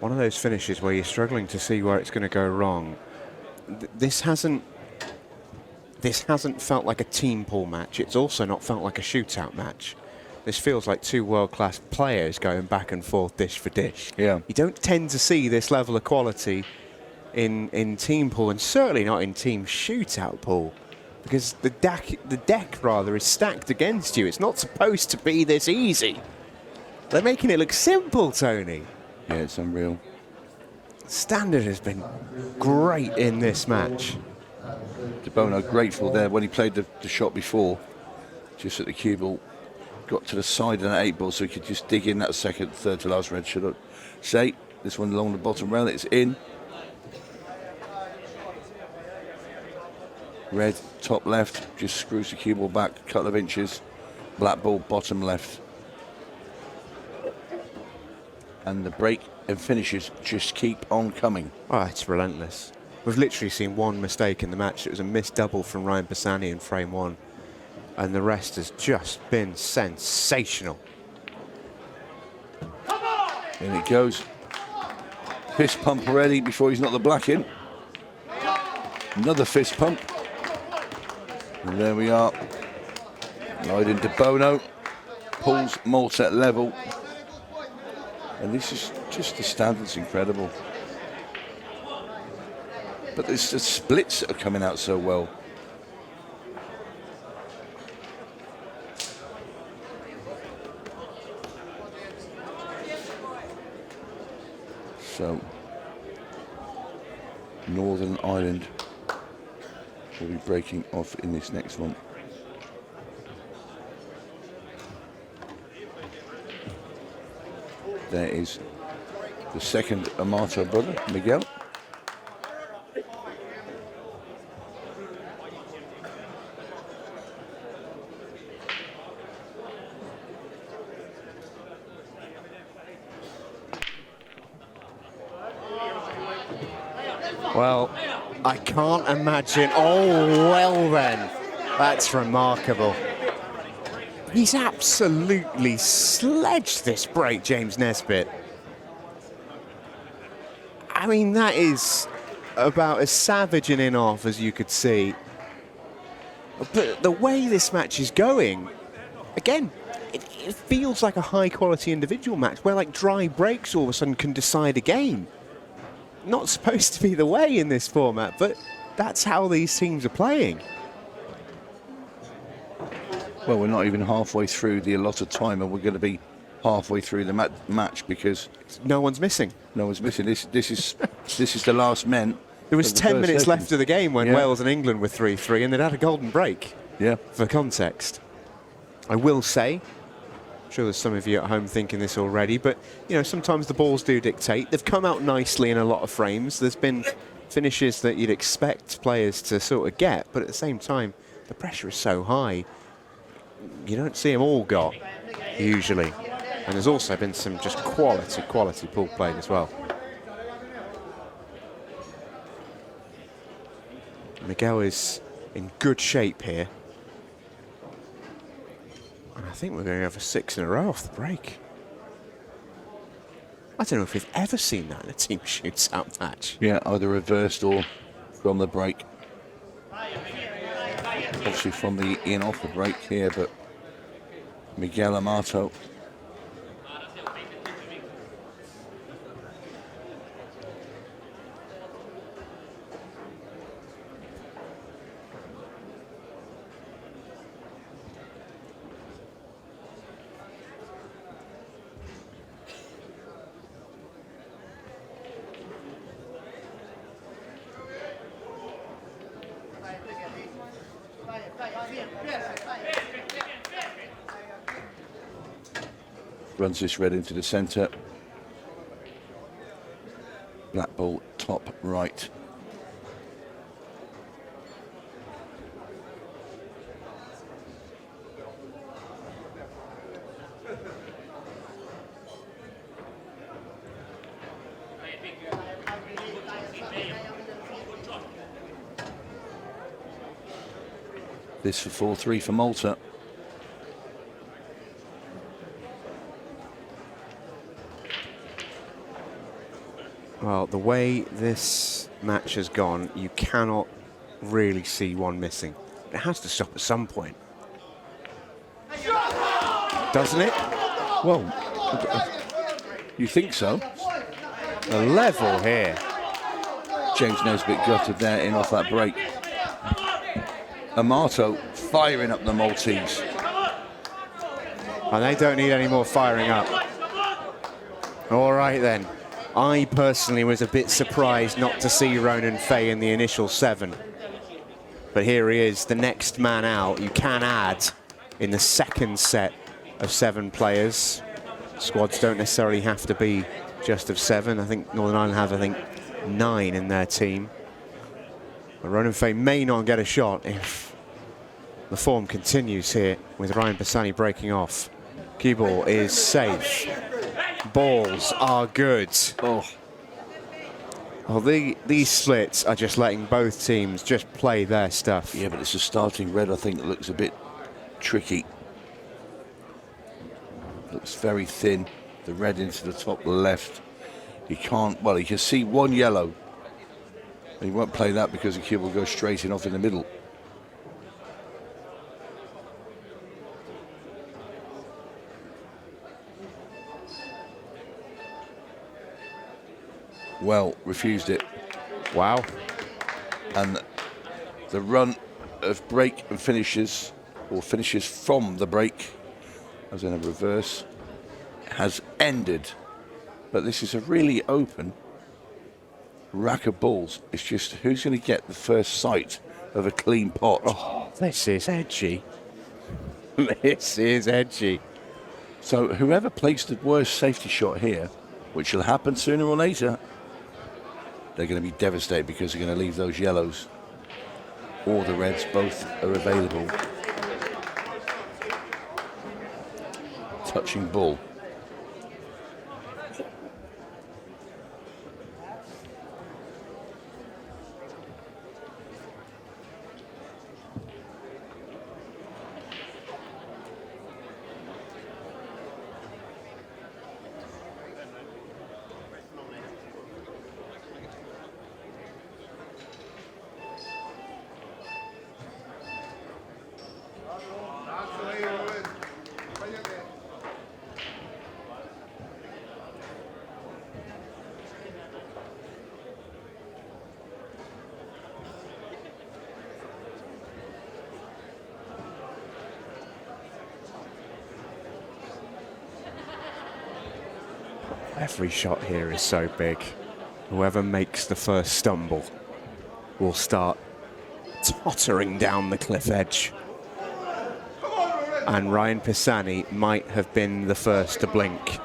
One of those finishes where you're struggling to see where it's going to go wrong. This hasn't felt like a team pool match. It's also not felt like a shootout match. This feels like two world-class players going back and forth dish for dish. Yeah. You don't tend to see this level of quality in team pool, and certainly not in team shootout pool, because the deck is stacked against you. It's not supposed to be this easy. They're making it look simple, Tony. Yeah, it's unreal. Standard has been great in this match. De'Bono grateful there when he played the shot before, just at the cue ball, got to the side of that 8 ball so he could just dig in that second, third to last red. Should I say this one along the bottom rail? It's in. Red top left, just screws the cue ball back a couple of inches. Black ball bottom left. And the break and finishes just keep on coming. Oh, it's relentless. We've literally seen one mistake in the match. It was a missed double from Ryan Bassani in frame 1. And the rest has just been sensational. In it goes. Fist pump already before he's not the black in. Another fist pump. And there we are. Leiden Deono pulls Malta at level. And this is just the standard's incredible. But there's the splits that are coming out so well. So, Northern Ireland will be breaking off in this next one. There is the second Amato brother, Miguel. Well, I can't imagine. Oh, well then. That's remarkable. He's absolutely sledged this break, James Nesbitt. I mean, that is about as savage an in-off as you could see. But the way this match is going, again, it feels like a high-quality individual match where, like, dry breaks all of a sudden can decide a game. Not supposed to be the way in this format, but that's how these teams are playing. Well, we're not even halfway through the allotted time, and we're going to be halfway through the match because no one's missing. No one's missing. This is the last men. There was 10 minutes left of the game when Wales and England were 3-3, and they'd had a golden break. Yeah. For context, I will say, I'm sure there's some of you at home thinking this already, but you know, sometimes the balls do dictate. They've come out nicely in a lot of frames. There's been finishes that you'd expect players to sort of get, but at the same time, the pressure is so high. You don't see them all got, usually. And there's also been some just quality pool played as well. Miguel is in good shape here. And I think we're going to have a 6 in a row off the break. I don't know if we've ever seen that in a team shootout match. Yeah, either reversed or from the break. Obviously from the in off the break here, but Miguel Amato. Runs this red into the centre. Black ball top right. This for 4-3 for Malta. Well, the way this match has gone, you cannot really see one missing. It has to stop at some point. Doesn't it? Well, you think so? The level here. James Nesbitt gutted there in off that break. Amato firing up the Maltese. And they don't need any more firing up. All right then. I personally was a bit surprised not to see 𝗀𝗏𝗏 in the initial 7. But here he is, the next man out. You can add in the second set of 7 players. Squads don't necessarily have to be just of 7. I think Northern Ireland have, 9 in their team. But 𝗀𝗏𝗏 may not get a shot if the form continues here with Ryan 𝗏 breaking off. Cue ball is safe. Balls are good. Oh, Well, these splits are just letting both teams just play their stuff. yeah, but it's a starting red, I think, that looks a bit tricky. Looks very thin. The red into the top left. He can't, well, he can see one yellow. And he won't play that because the cube will go straight in off in the middle. Well, refused it. Wow. And the run of break and finishes, or finishes from the break, as in a reverse, has ended. But this is a really open rack of balls. It's just who's going to get the first sight of a clean pot. Oh, this is edgy. This is edgy. So whoever plays the worst safety shot here, which will happen sooner or later, they're going to be devastated because they're going to leave those yellows or the reds. Both are available. Touching ball. Every shot here is so big. Whoever makes the first stumble will start tottering down the cliff edge. And Ryan 𝗏 might have been the first to blink.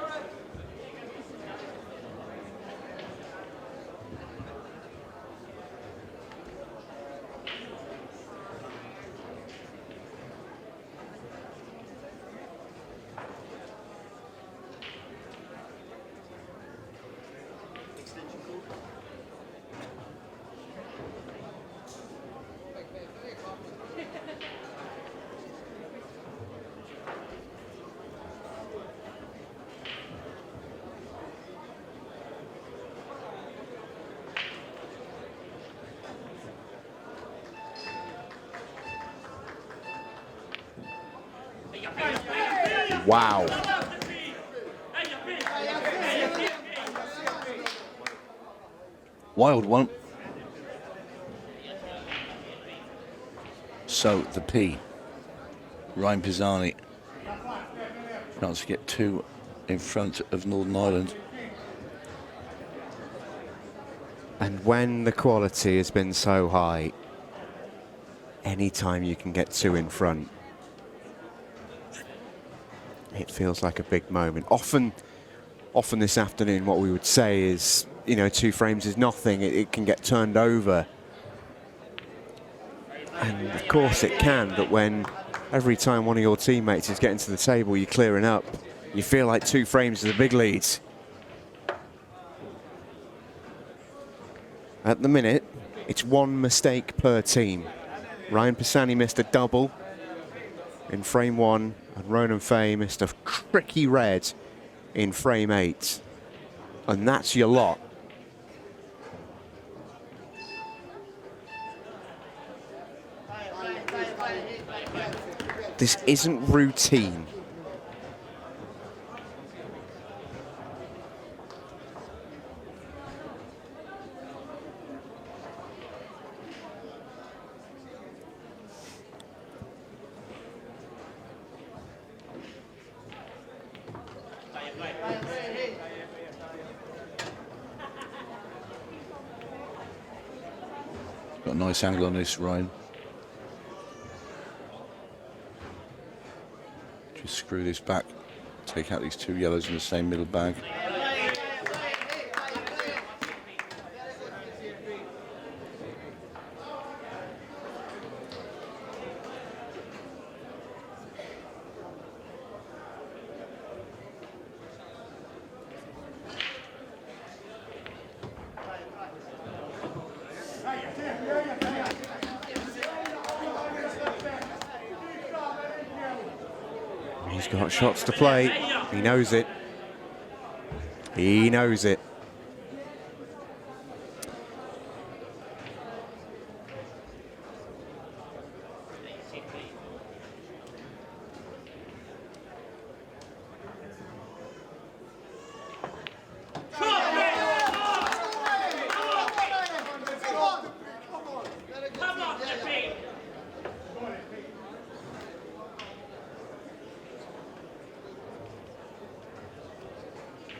Wow. Wild one. So the P, Ryan Pisani, chance to get 2 in front of Northern Ireland. And when the quality has been so high, anytime you can get 2 in front, it feels like a big moment. Often this afternoon, what we would say is, you know, 2 frames is nothing. It can get turned over. And of course it can, but when every time one of your teammates is getting to the table, you're clearing up, you feel like 2 frames is a big lead. At the minute, it's 1 mistake per team. Ryan Pisani missed a double in frame 1, and Ronan Fay missed a tricky red in frame 8. And that's your lot. This isn't routine. Got a nice angle on this, Ryan. Just screw this back, take out these 2 yellows in the same middle bag. He's got shots to play. He knows it. He knows it.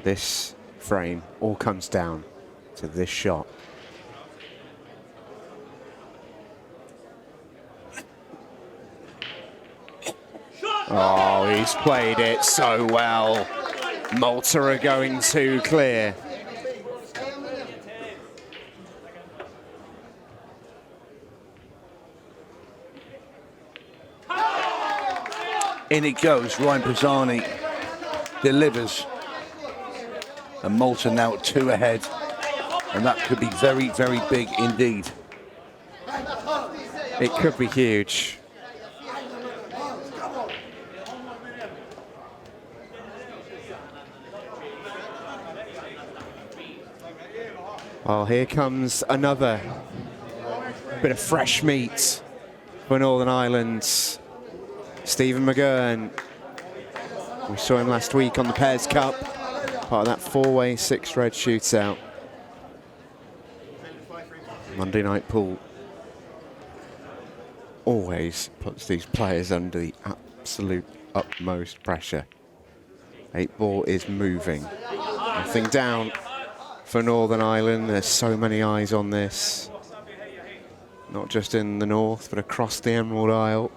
This frame all comes down to this shot. Oh, he's played it so well. Malta are going to clear. In it goes, Ryan Pisani delivers. And Malta now 2 ahead. And that could be very, very big indeed. It could be huge. Well, here comes another bit of fresh meat for Northern Ireland. Stephen McGurn. We saw him last week on the Pairs Cup, part of that 4-way 6-red shootout. Monday night pool always puts these players under the absolute utmost pressure. 8-ball is moving. Nothing down for Northern Ireland. There's so many eyes on this. Not just in the north, but across the Emerald Isle.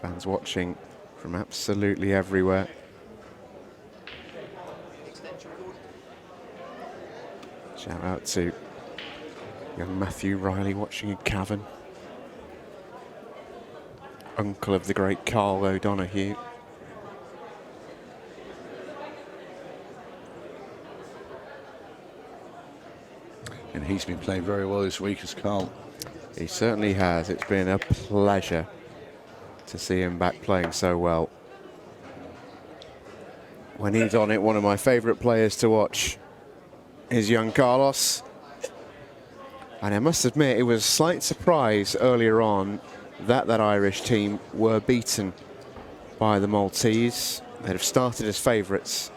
Fans watching from absolutely everywhere. Shout out to young Matthew Riley watching in Cavan. Uncle of the great Carl O'Donoghue. And he's been playing very well this week as Carl. He certainly has. It's been a pleasure to see him back playing so well. When he's on it, one of my favourite players to watch is young Carlos. And I must admit, it was a slight surprise earlier on that Irish team were beaten by the Maltese. They'd have started as favourites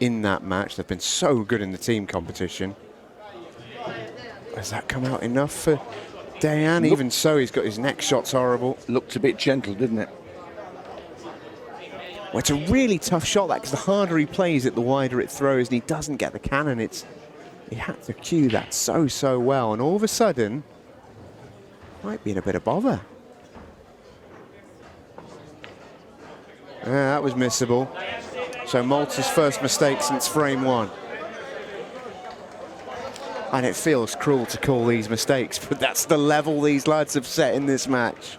in that match. They've been so good in the team competition. Has that come out enough for Dejan? Even so, he's got his next shot's horrible. Looked a bit gentle, didn't it? Well, it's a really tough shot, that, because the harder he plays it, the wider it throws, and he doesn't get the cannon. He had to cue that so well, and all of a sudden, might be in a bit of bother. That was missable. So Malta's first mistake since frame 1. And it feels cruel to call these mistakes, but that's the level these lads have set in this match.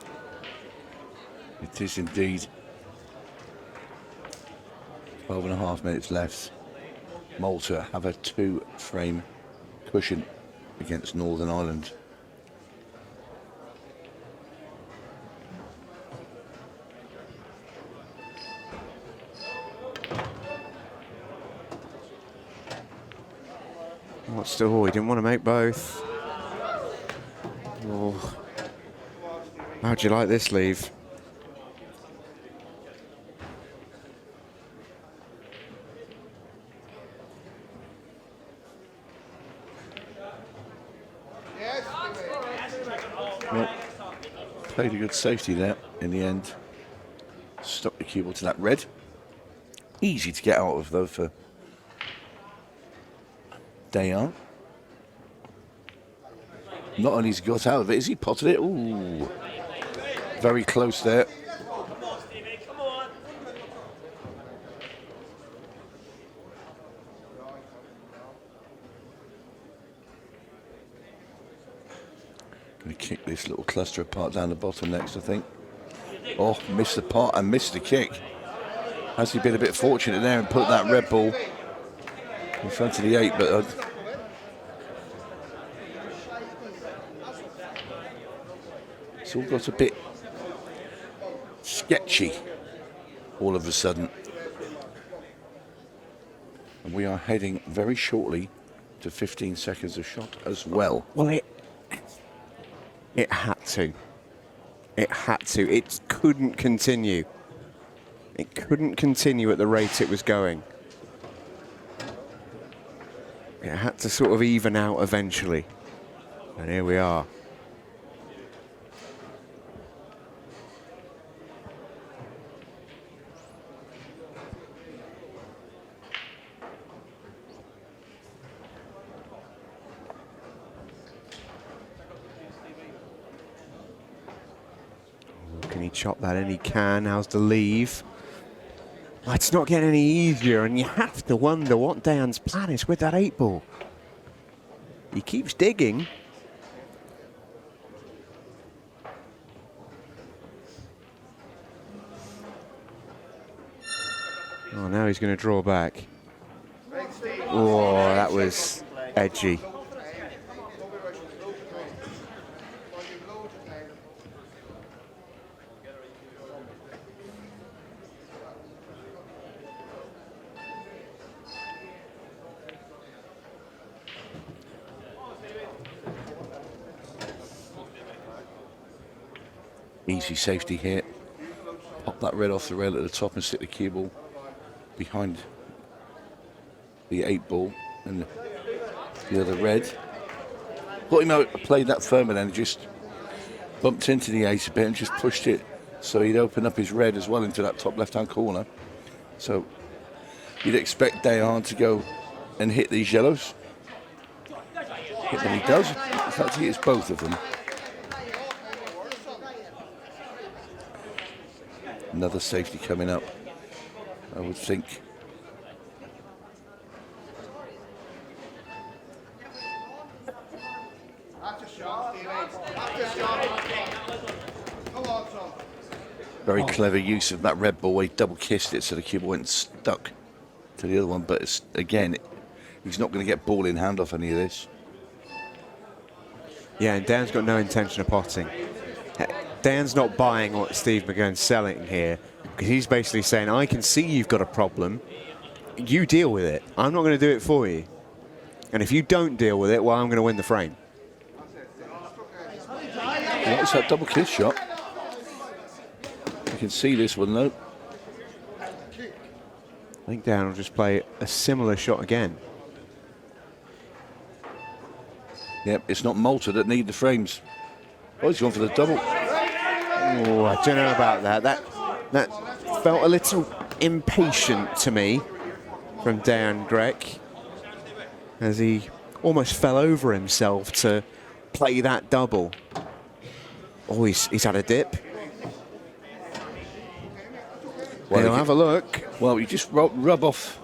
It is indeed. 12.5 minutes left. Malta have a 2-frame cushion against Northern Ireland. What's still? He didn't want to make both. Oh. How'd you like this leave? Well, played a good safety there in the end. Stuck the cue ball to that red. Easy to get out of though for Dejan. Not only has he got out of it, has he potted it? Ooh, very close there. Going to kick this little cluster apart down the bottom next, I think. Oh, missed the pot and missed the kick. Has he been a bit fortunate there and put that red ball in front of the 8, but it's all got a bit sketchy all of a sudden. And we are heading very shortly to 15 seconds of shot as well. Well, it had to. It had to. It couldn't continue. It couldn't continue at the rate it was going. It had to sort of even out eventually. And here we are. Can he chop that in? He can. How's the leave? Well, it's not getting any easier, and you have to wonder what Dejan's plan is with that 8 ball. He keeps digging. Oh, now he's going to draw back. Oh, that was edgy. Easy safety here. Pop that red off the rail at the top and stick the cue ball behind the 8 ball and the other red. Thought he might have played that firm and then just bumped into the 8 a bit and just pushed it so he'd open up his red as well into that top left-hand corner. So you'd expect Dejan to go and hit these yellows. Hit them, he does. In fact, he hits both of them. Another safety coming up, I would think. Very clever use of that red ball where he double kissed it so the cue ball went stuck to the other one, but it's, again, he's not going to get ball in hand off any of this. Yeah, and Dan's got no intention of potting. Dan's not buying what Steve McGann's selling here, because he's basically saying, I can see you've got a problem. You deal with it. I'm not going to do it for you. And if you don't deal with it, well, I'm going to win the frame. That's that double kiss shot. You can see this one though. I think Dan will just play a similar shot again. Yep, it's not Malta that need the frames. Oh, he's gone for the double. Oh, I don't know about that. That felt a little impatient to me from Dan Grech, as he almost fell over himself to play that double. Oh, he's had a dip. Well, He'll have a look. Well, you just rub off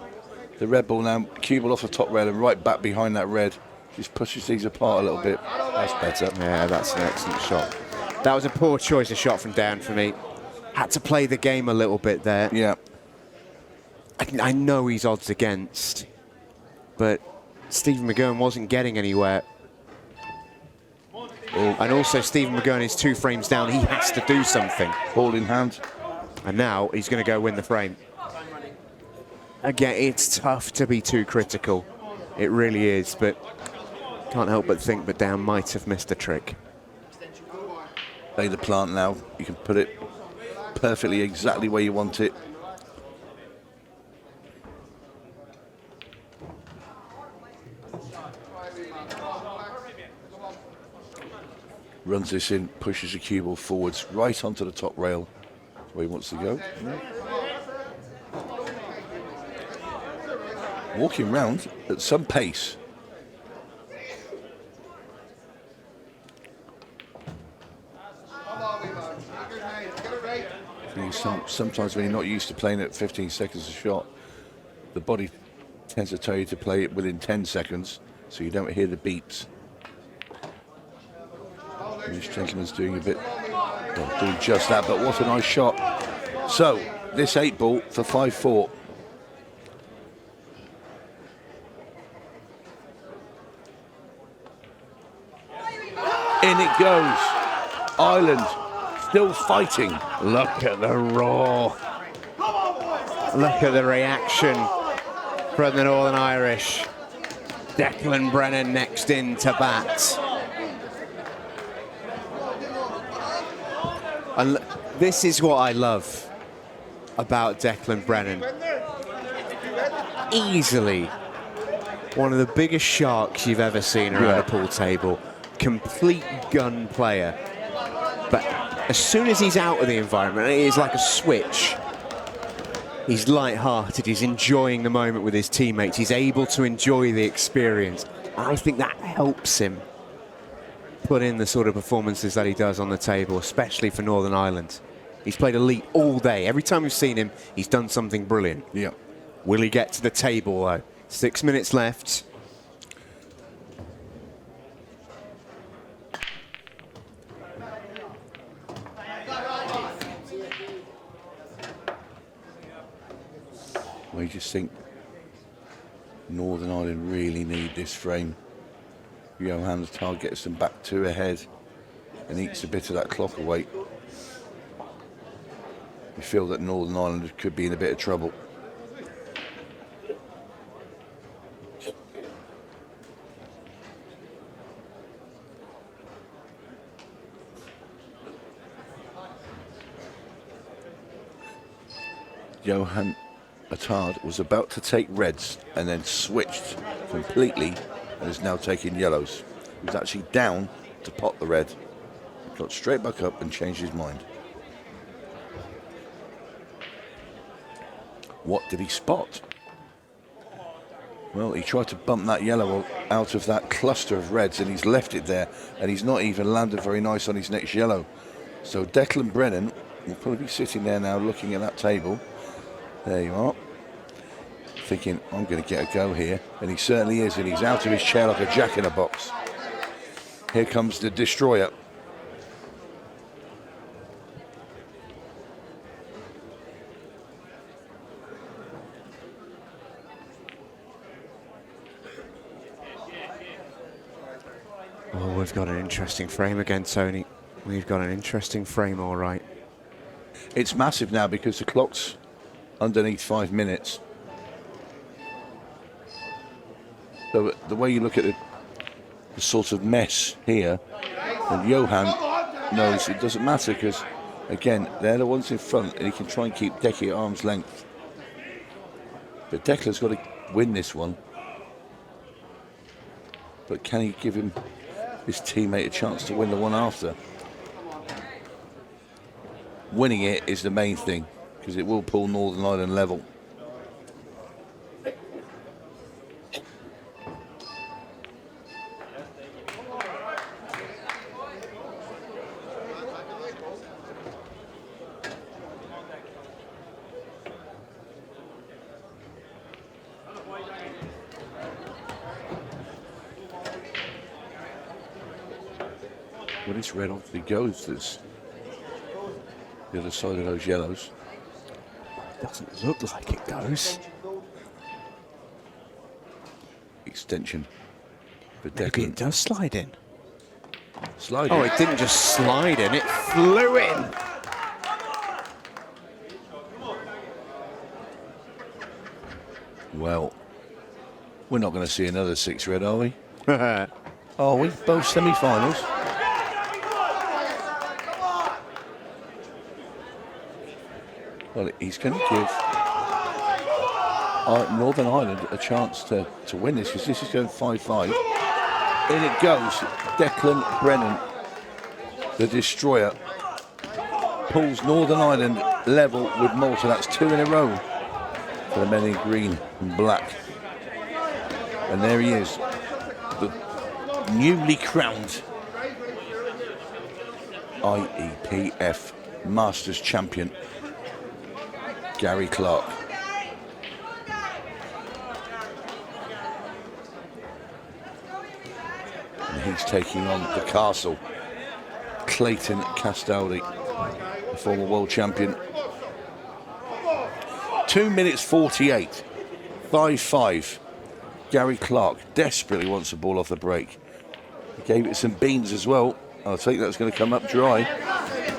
the red ball now, cue ball off the top rail and right back behind that red. Just pushes these apart a little bit. That's better. Yeah, that's an excellent shot. That was a poor choice of shot from Dan for me. Had to play the game a little bit there. Yeah. I know he's odds against, but Stephen McGurn wasn't getting anywhere. Oh. And also Stephen McGurn is 2 frames down. He has to do something. Ball in hand. And now he's going to go win the frame. Again, it's tough to be too critical. It really is, but can't help but think that Dan might have missed a trick. Lay the plant now. You can put it perfectly exactly where you want it. Runs this in, pushes the cue ball forwards, right onto the top rail, where he wants to go. Walking round at some pace. Sometimes when you're not used to playing at 15 seconds a shot, the body tends to tell you to play it within 10 seconds, so you don't hear the beeps. And this gentleman's doing a bit, well, doing just that, but what a nice shot. So, this 8 ball for 5-4. In it goes. Ireland still fighting. Look at the roar. Look at the reaction from the Northern Irish. Declan Brennan next in to bat. And this is what I love about Declan Brennan. Easily one of the biggest sharks you've ever seen around a pool table. Complete gun player. But as soon as he's out of the environment, it is like a switch. He's light-hearted, he's enjoying the moment with his teammates, he's able to enjoy the experience. And I think that helps him put in the sort of performances that he does on the table, especially for Northern Ireland. He's played elite all day. Every time we've seen him, he's done something brilliant. Yeah. Will he get to the table, though? 6 minutes left. Well, you just think Northern Ireland really need this frame. Johan Atard gets them back 2 ahead and eats a bit of that clock away. You feel that Northern Ireland could be in a bit of trouble. Johan Atard was about to take reds and then switched completely and is now taking yellows. He was actually down to pot the red. Got straight back up and changed his mind. What did he spot? Well, he tried to bump that yellow out of that cluster of reds and he's left it there and he's not even landed very nice on his next yellow. So Declan Brennan will probably be sitting there now looking at that table. There you are. Thinking, I'm going to get a go here. And he certainly is, and he's out of his chair like a jack in a box. Here comes the destroyer. Oh, we've got an interesting frame again, Tony. We've got an interesting frame, all right. It's massive now because the clock's underneath 5 minutes. So the way you look at the sort of mess here, and Johan knows it doesn't matter because Again, they're the ones in front, and he can try and keep Decky at arm's length. But Declan's got to win this one. But can he give his teammate a chance to win the one after? Winning it is the main thing, because it will pull Northern Ireland level. When it's red obviously goes, there's the other side of those yellows. Doesn't look like it goes. Extension. But Maybe it does slide in. Slide Oh, in. it didn't just slide in, it flew in. Well, we're not going to see another 6 red, are we? Are we? Both semi-finals. Well, he's going to give Northern Ireland a chance to win this, because this is going 5-5. In it goes. Declan Brennan, the destroyer, pulls Northern Ireland level with Malta. That's 2 in a row for the men in green and black. And there he is, the newly crowned IEPF Masters champion, Gary Clark. And he's taking on the castle, Clayton Castaldi, the former world champion. 2 minutes 48, 5-5. Gary Clark desperately wants the ball off the break. He gave it some beans as well. I think that's going to come up dry.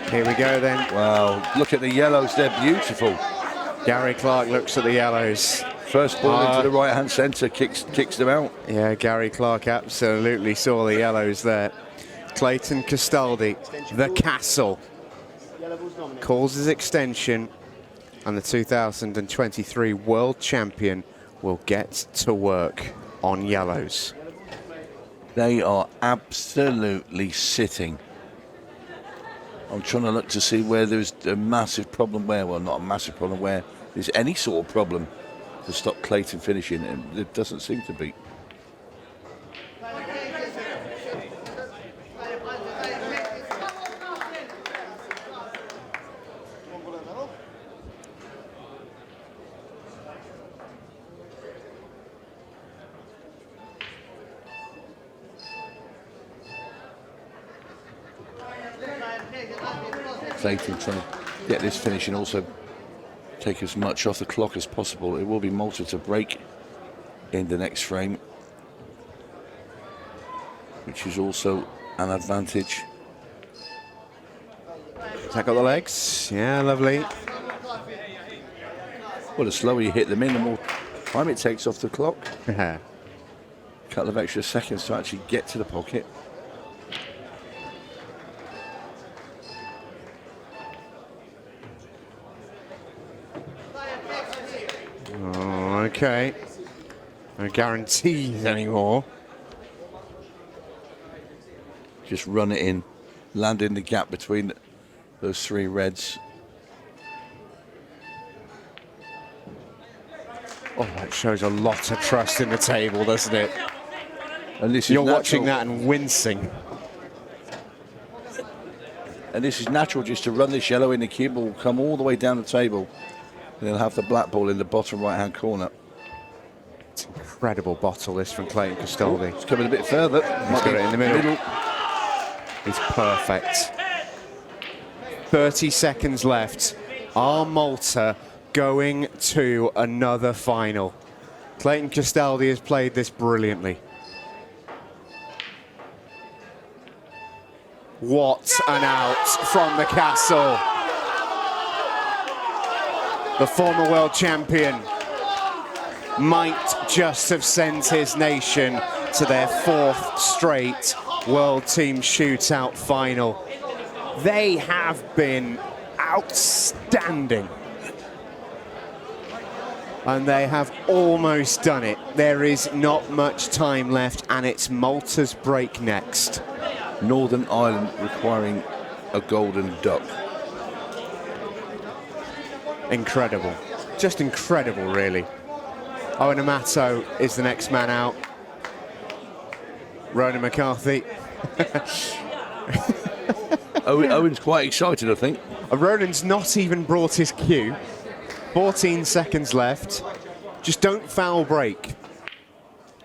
Here we go then. Wow, look at the yellows, they're beautiful. Gary Clark looks at the yellows. First ball into the right-hand centre, kicks them out. Yeah, Gary Clark absolutely saw the yellows there. Clayton Castaldi, the castle, calls his extension, and the 2023 world champion will get to work on yellows. They are absolutely sitting. I'm trying to look to see where there's a massive problem where, well, not a massive problem, where there's any sort of problem to stop Clayton finishing, and there doesn't seem to be. Clayton trying to get this finish and also take as much off the clock as possible. It will be Malta to break in the next frame, which is also an advantage. Tack up the legs. Yeah, lovely. Well, the slower you hit them in, the more time it takes off the clock. Yeah. Couple of extra seconds to actually get to the pocket. Oh, okay. No guarantees anymore. Just run it in, land in the gap between those 3 reds. Oh, that shows a lot of trust in the table, doesn't it? And this is You're natural. watching that and wincing. And this is natural, just to run this yellow in. The cube will come all the way down the table. And they'll have the black ball in the bottom right-hand corner. It's an incredible bottle, this, from Clayton Castaldi. It's coming a bit further. He's got it in the middle. It's perfect. 30 seconds left. Are Malta going to another final? Clayton Castaldi has played this brilliantly. What an out from the castle. The former world champion might just have sent his nation to their 4th straight World Team Shootout final. They have been outstanding. And they have almost done it. There is not much time left, and it's Malta's break next. Northern Ireland requiring a golden duck. Incredible. Just incredible, really. Johan Amato is the next man out. Ronan McCarthy. Owen's quite excited, I think. Ronan's not even brought his cue. 14 seconds left. Just don't foul break.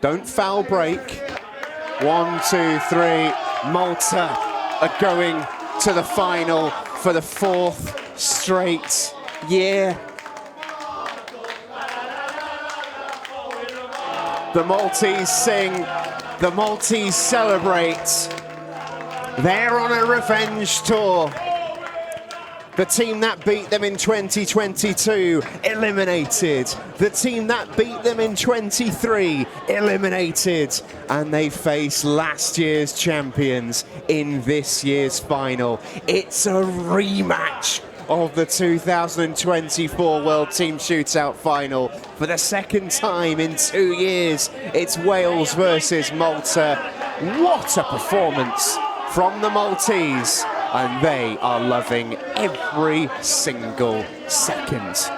Don't foul break. 1, 2, 3. Malta are going to the final for the 4th straight year. The Maltese sing, the Maltese celebrate. They're on a revenge tour. The team that beat them in 2022, eliminated. The team that beat them in 23, eliminated. And they face last year's champions in this year's final. It's a rematch of the 2024 World Team Shootout final. For the second time in 2 years, it's Wales versus Malta. What a performance from the Maltese. And they are loving every single second.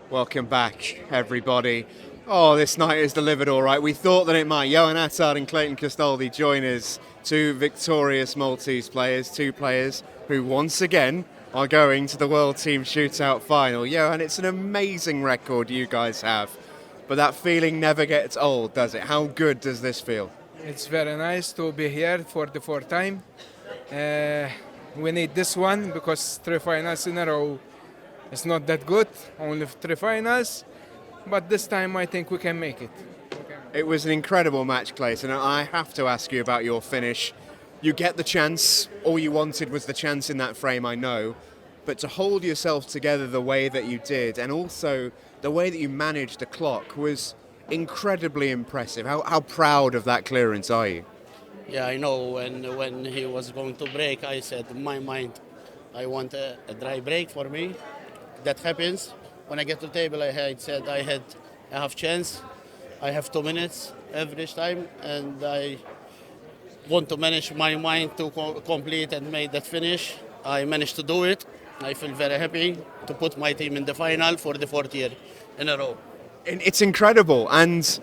Welcome back, everybody. Oh, this night is delivered all right. We thought that it might. Johan Atard and Clayton Castaldi join us, 2 victorious Maltese players, 2 players who once again are going to the World Team Shootout final. Johan, it's an amazing record you guys have. But that feeling never gets old, does it? How good does this feel? It's very nice to be here for the 4th time. We need this one because 3 finals in a row is not that good, only 3 finals. But this time I think we can make it. It was an incredible match, Clayton, and I have to ask you about your finish. You get the chance, all you wanted was the chance in that frame, I know, but to hold yourself together the way that you did, and also the way that you managed the clock, was incredibly impressive. How proud of that clearance are you? Yeah, I know. When he was going to break, I said in my mind, I want a dry break for me. That happens. When I get to the table, I said I have chance. I have 2 minutes average time, and I want to manage my mind to complete and make that finish. I managed to do it. I feel very happy to put my team in the final for the 4th year in a row. It's incredible, and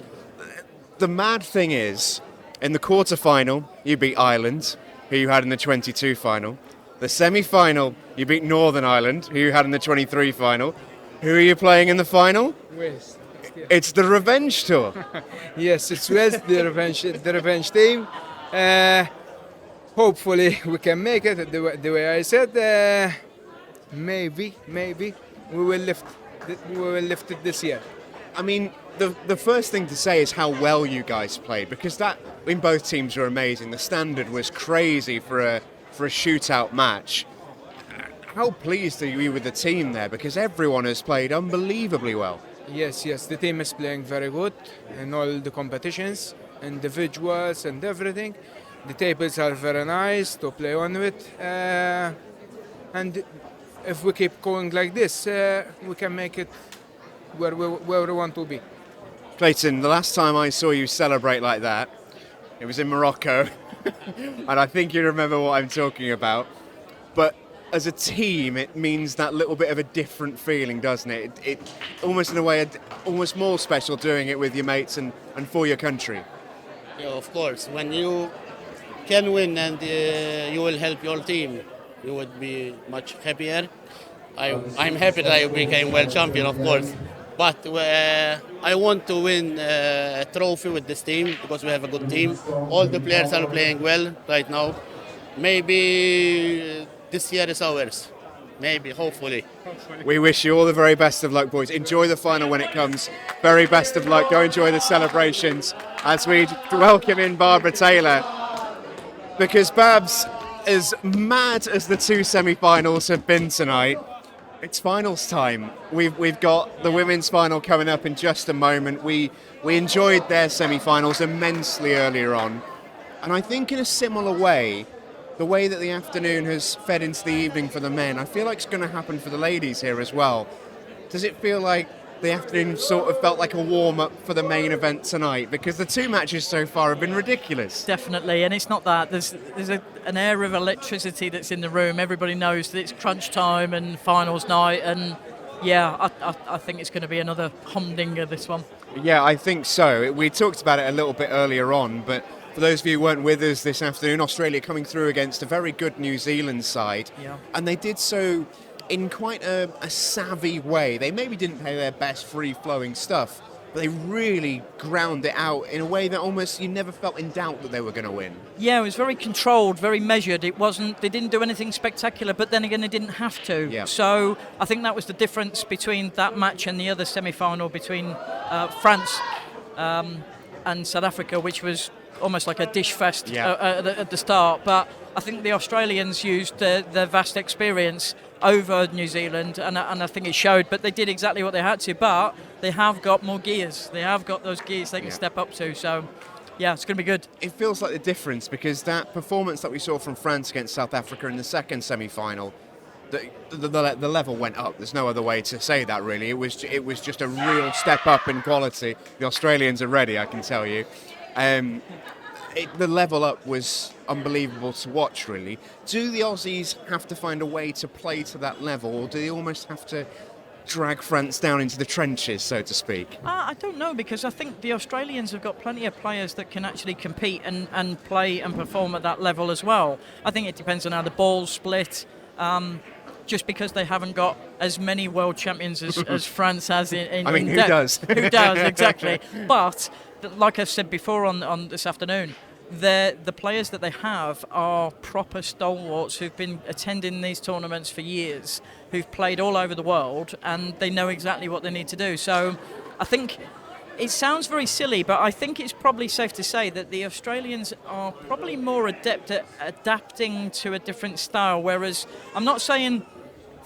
the mad thing is, in the quarter-final, you beat Ireland, who you had in the 22 final. The semi-final, you beat Northern Ireland, who you had in the 23 final. Who are you playing in the final? West. It's the revenge tour. Yes, it's West, the revenge team. Hopefully we can make it the way I said. Maybe we will lift it this year. I mean, the first thing to say is how well you guys played, because both teams were amazing. The standard was crazy for a shootout match. How pleased are you with the team there? Because everyone has played unbelievably well. Yes, the team is playing very good in all the competitions, individuals and everything. The tables are very nice to play on with, and if we keep going like this, we can make it where we want to be. Clayton, the last time I saw you celebrate like that, it was in Morocco, and I think you remember what I'm talking about. But as a team, it means that little bit of a different feeling, doesn't it? It almost in a way, almost more special doing it with your mates and for your country. Yeah, of course. When you can win and you will help your team, you would be much happier. I'm happy that I became world champion, of course. But I want to win a trophy with this team because we have a good team. All the players are playing well right now. Maybe this year is ours. Maybe, hopefully. We wish you all the very best of luck, boys. Enjoy the final when it comes. Very best of luck. Go enjoy the celebrations as we welcome in 𝗪𝗁𝗘. Because Babs, as mad as the 2 semi-finals have been tonight, It's finals time. We've got the women's final coming up in just a moment. We enjoyed their semi-finals immensely earlier on, and I think in a similar way, the way that the afternoon has fed into the evening for the men, I feel like it's going to happen for the ladies here as well. Does it feel like the afternoon sort of felt like a warm-up for the main event tonight? Because the two matches so far have been ridiculous. Definitely, and it's not that. There's an air of electricity that's in the room. Everybody knows that it's crunch time and finals night, and yeah, I think it's going to be another humdinger, this one. Yeah, I think so. We talked about it a little bit earlier on, but for those of you who weren't with us this afternoon, Australia coming through against a very good New Zealand side, and they did so in quite a savvy way. They maybe didn't play their best free-flowing stuff, but they really ground it out in a way that almost you never felt in doubt that they were going to win. Yeah, it was very controlled, very measured. It wasn't. They didn't do anything spectacular, but then again, they didn't have to. Yeah. So I think that was the difference between that match and the other semi-final between France and South Africa, which was almost like a dish fest at the start. But I think the Australians used their vast experience over New Zealand, and I think it showed. But they did exactly what they had to. But they have got more gears. They have got those gears they can step up to. So, yeah, it's going to be good. It feels like the difference, because that performance that we saw from France against South Africa in the second semi-final, the level went up. There's no other way to say that, really. It was just a real step up in quality. The Australians are ready, I can tell you. The level up was unbelievable to watch, really. Do the Aussies have to find a way to play to that level, or do they almost have to drag France down into the trenches, so to speak? I don't know, because I think the Australians have got plenty of players that can actually compete and play and perform at that level as well. I think it depends on how the ball's split. Just because they haven't got as many world champions as France has in I mean, who depth. does? Who does, exactly. But, like I've said before on this afternoon, the players that they have are proper stalwarts who've been attending these tournaments for years, who've played all over the world, and they know exactly what they need to do. So I think it sounds very silly, but I think it's probably safe to say that the Australians are probably more adept at adapting to a different style, whereas I'm not saying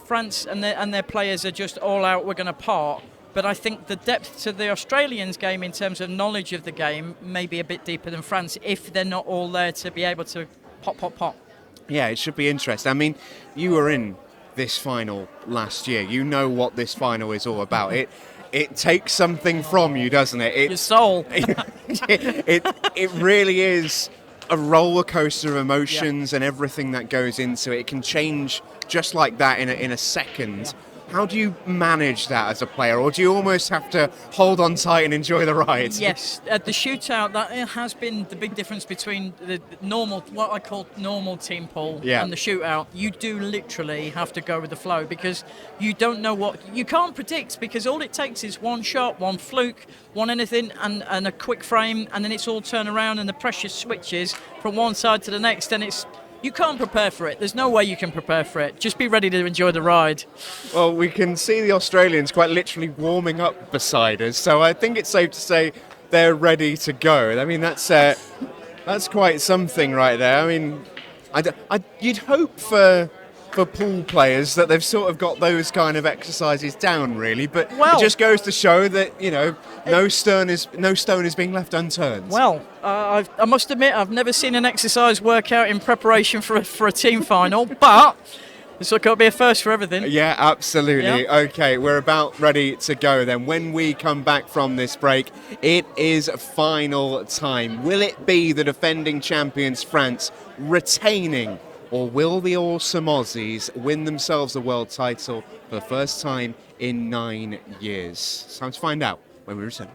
France and their players are just all out, we're going to part, but I think the depth to the Australians' game in terms of knowledge of the game may be a bit deeper than France if they're not all there to be able to pop. Yeah, it should be interesting. I mean, you were in this final last year. You know what this final is all about. It takes something from you, doesn't it? Your soul. It really is a roller coaster of emotions and everything that goes into it. It can change just like that in a second. How do you manage that as a player, or do you almost have to hold on tight and enjoy the ride? Yes, at the shootout, that has been the big difference between the normal, what I call normal team pool, and the shootout. You do literally have to go with the flow, because you don't know what you can't predict, because all it takes is one shot, one fluke, one anything, and a quick frame, and then it's all turned around and the pressure switches from one side to the next, and you can't prepare for it. There's no way you can prepare for it. Just be ready to enjoy the ride. Well, we can see the Australians quite literally warming up beside us, so I think it's safe to say they're ready to go. I mean, that's quite something right there. I mean, you'd hope for pool players that they've sort of got those kind of exercises down, really, but it just goes to show that, you know, no stone is being left unturned. Well, I must admit, I've never seen an exercise workout in preparation for a team final, but it's got to be a first for everything. Yeah, absolutely. Yeah. Okay, we're about ready to go then. When we come back from this break, it is final time. Will it be the defending champions France retaining, or will the awesome Aussies win themselves a world title for the first time in 9 years? It's time to find out when we return.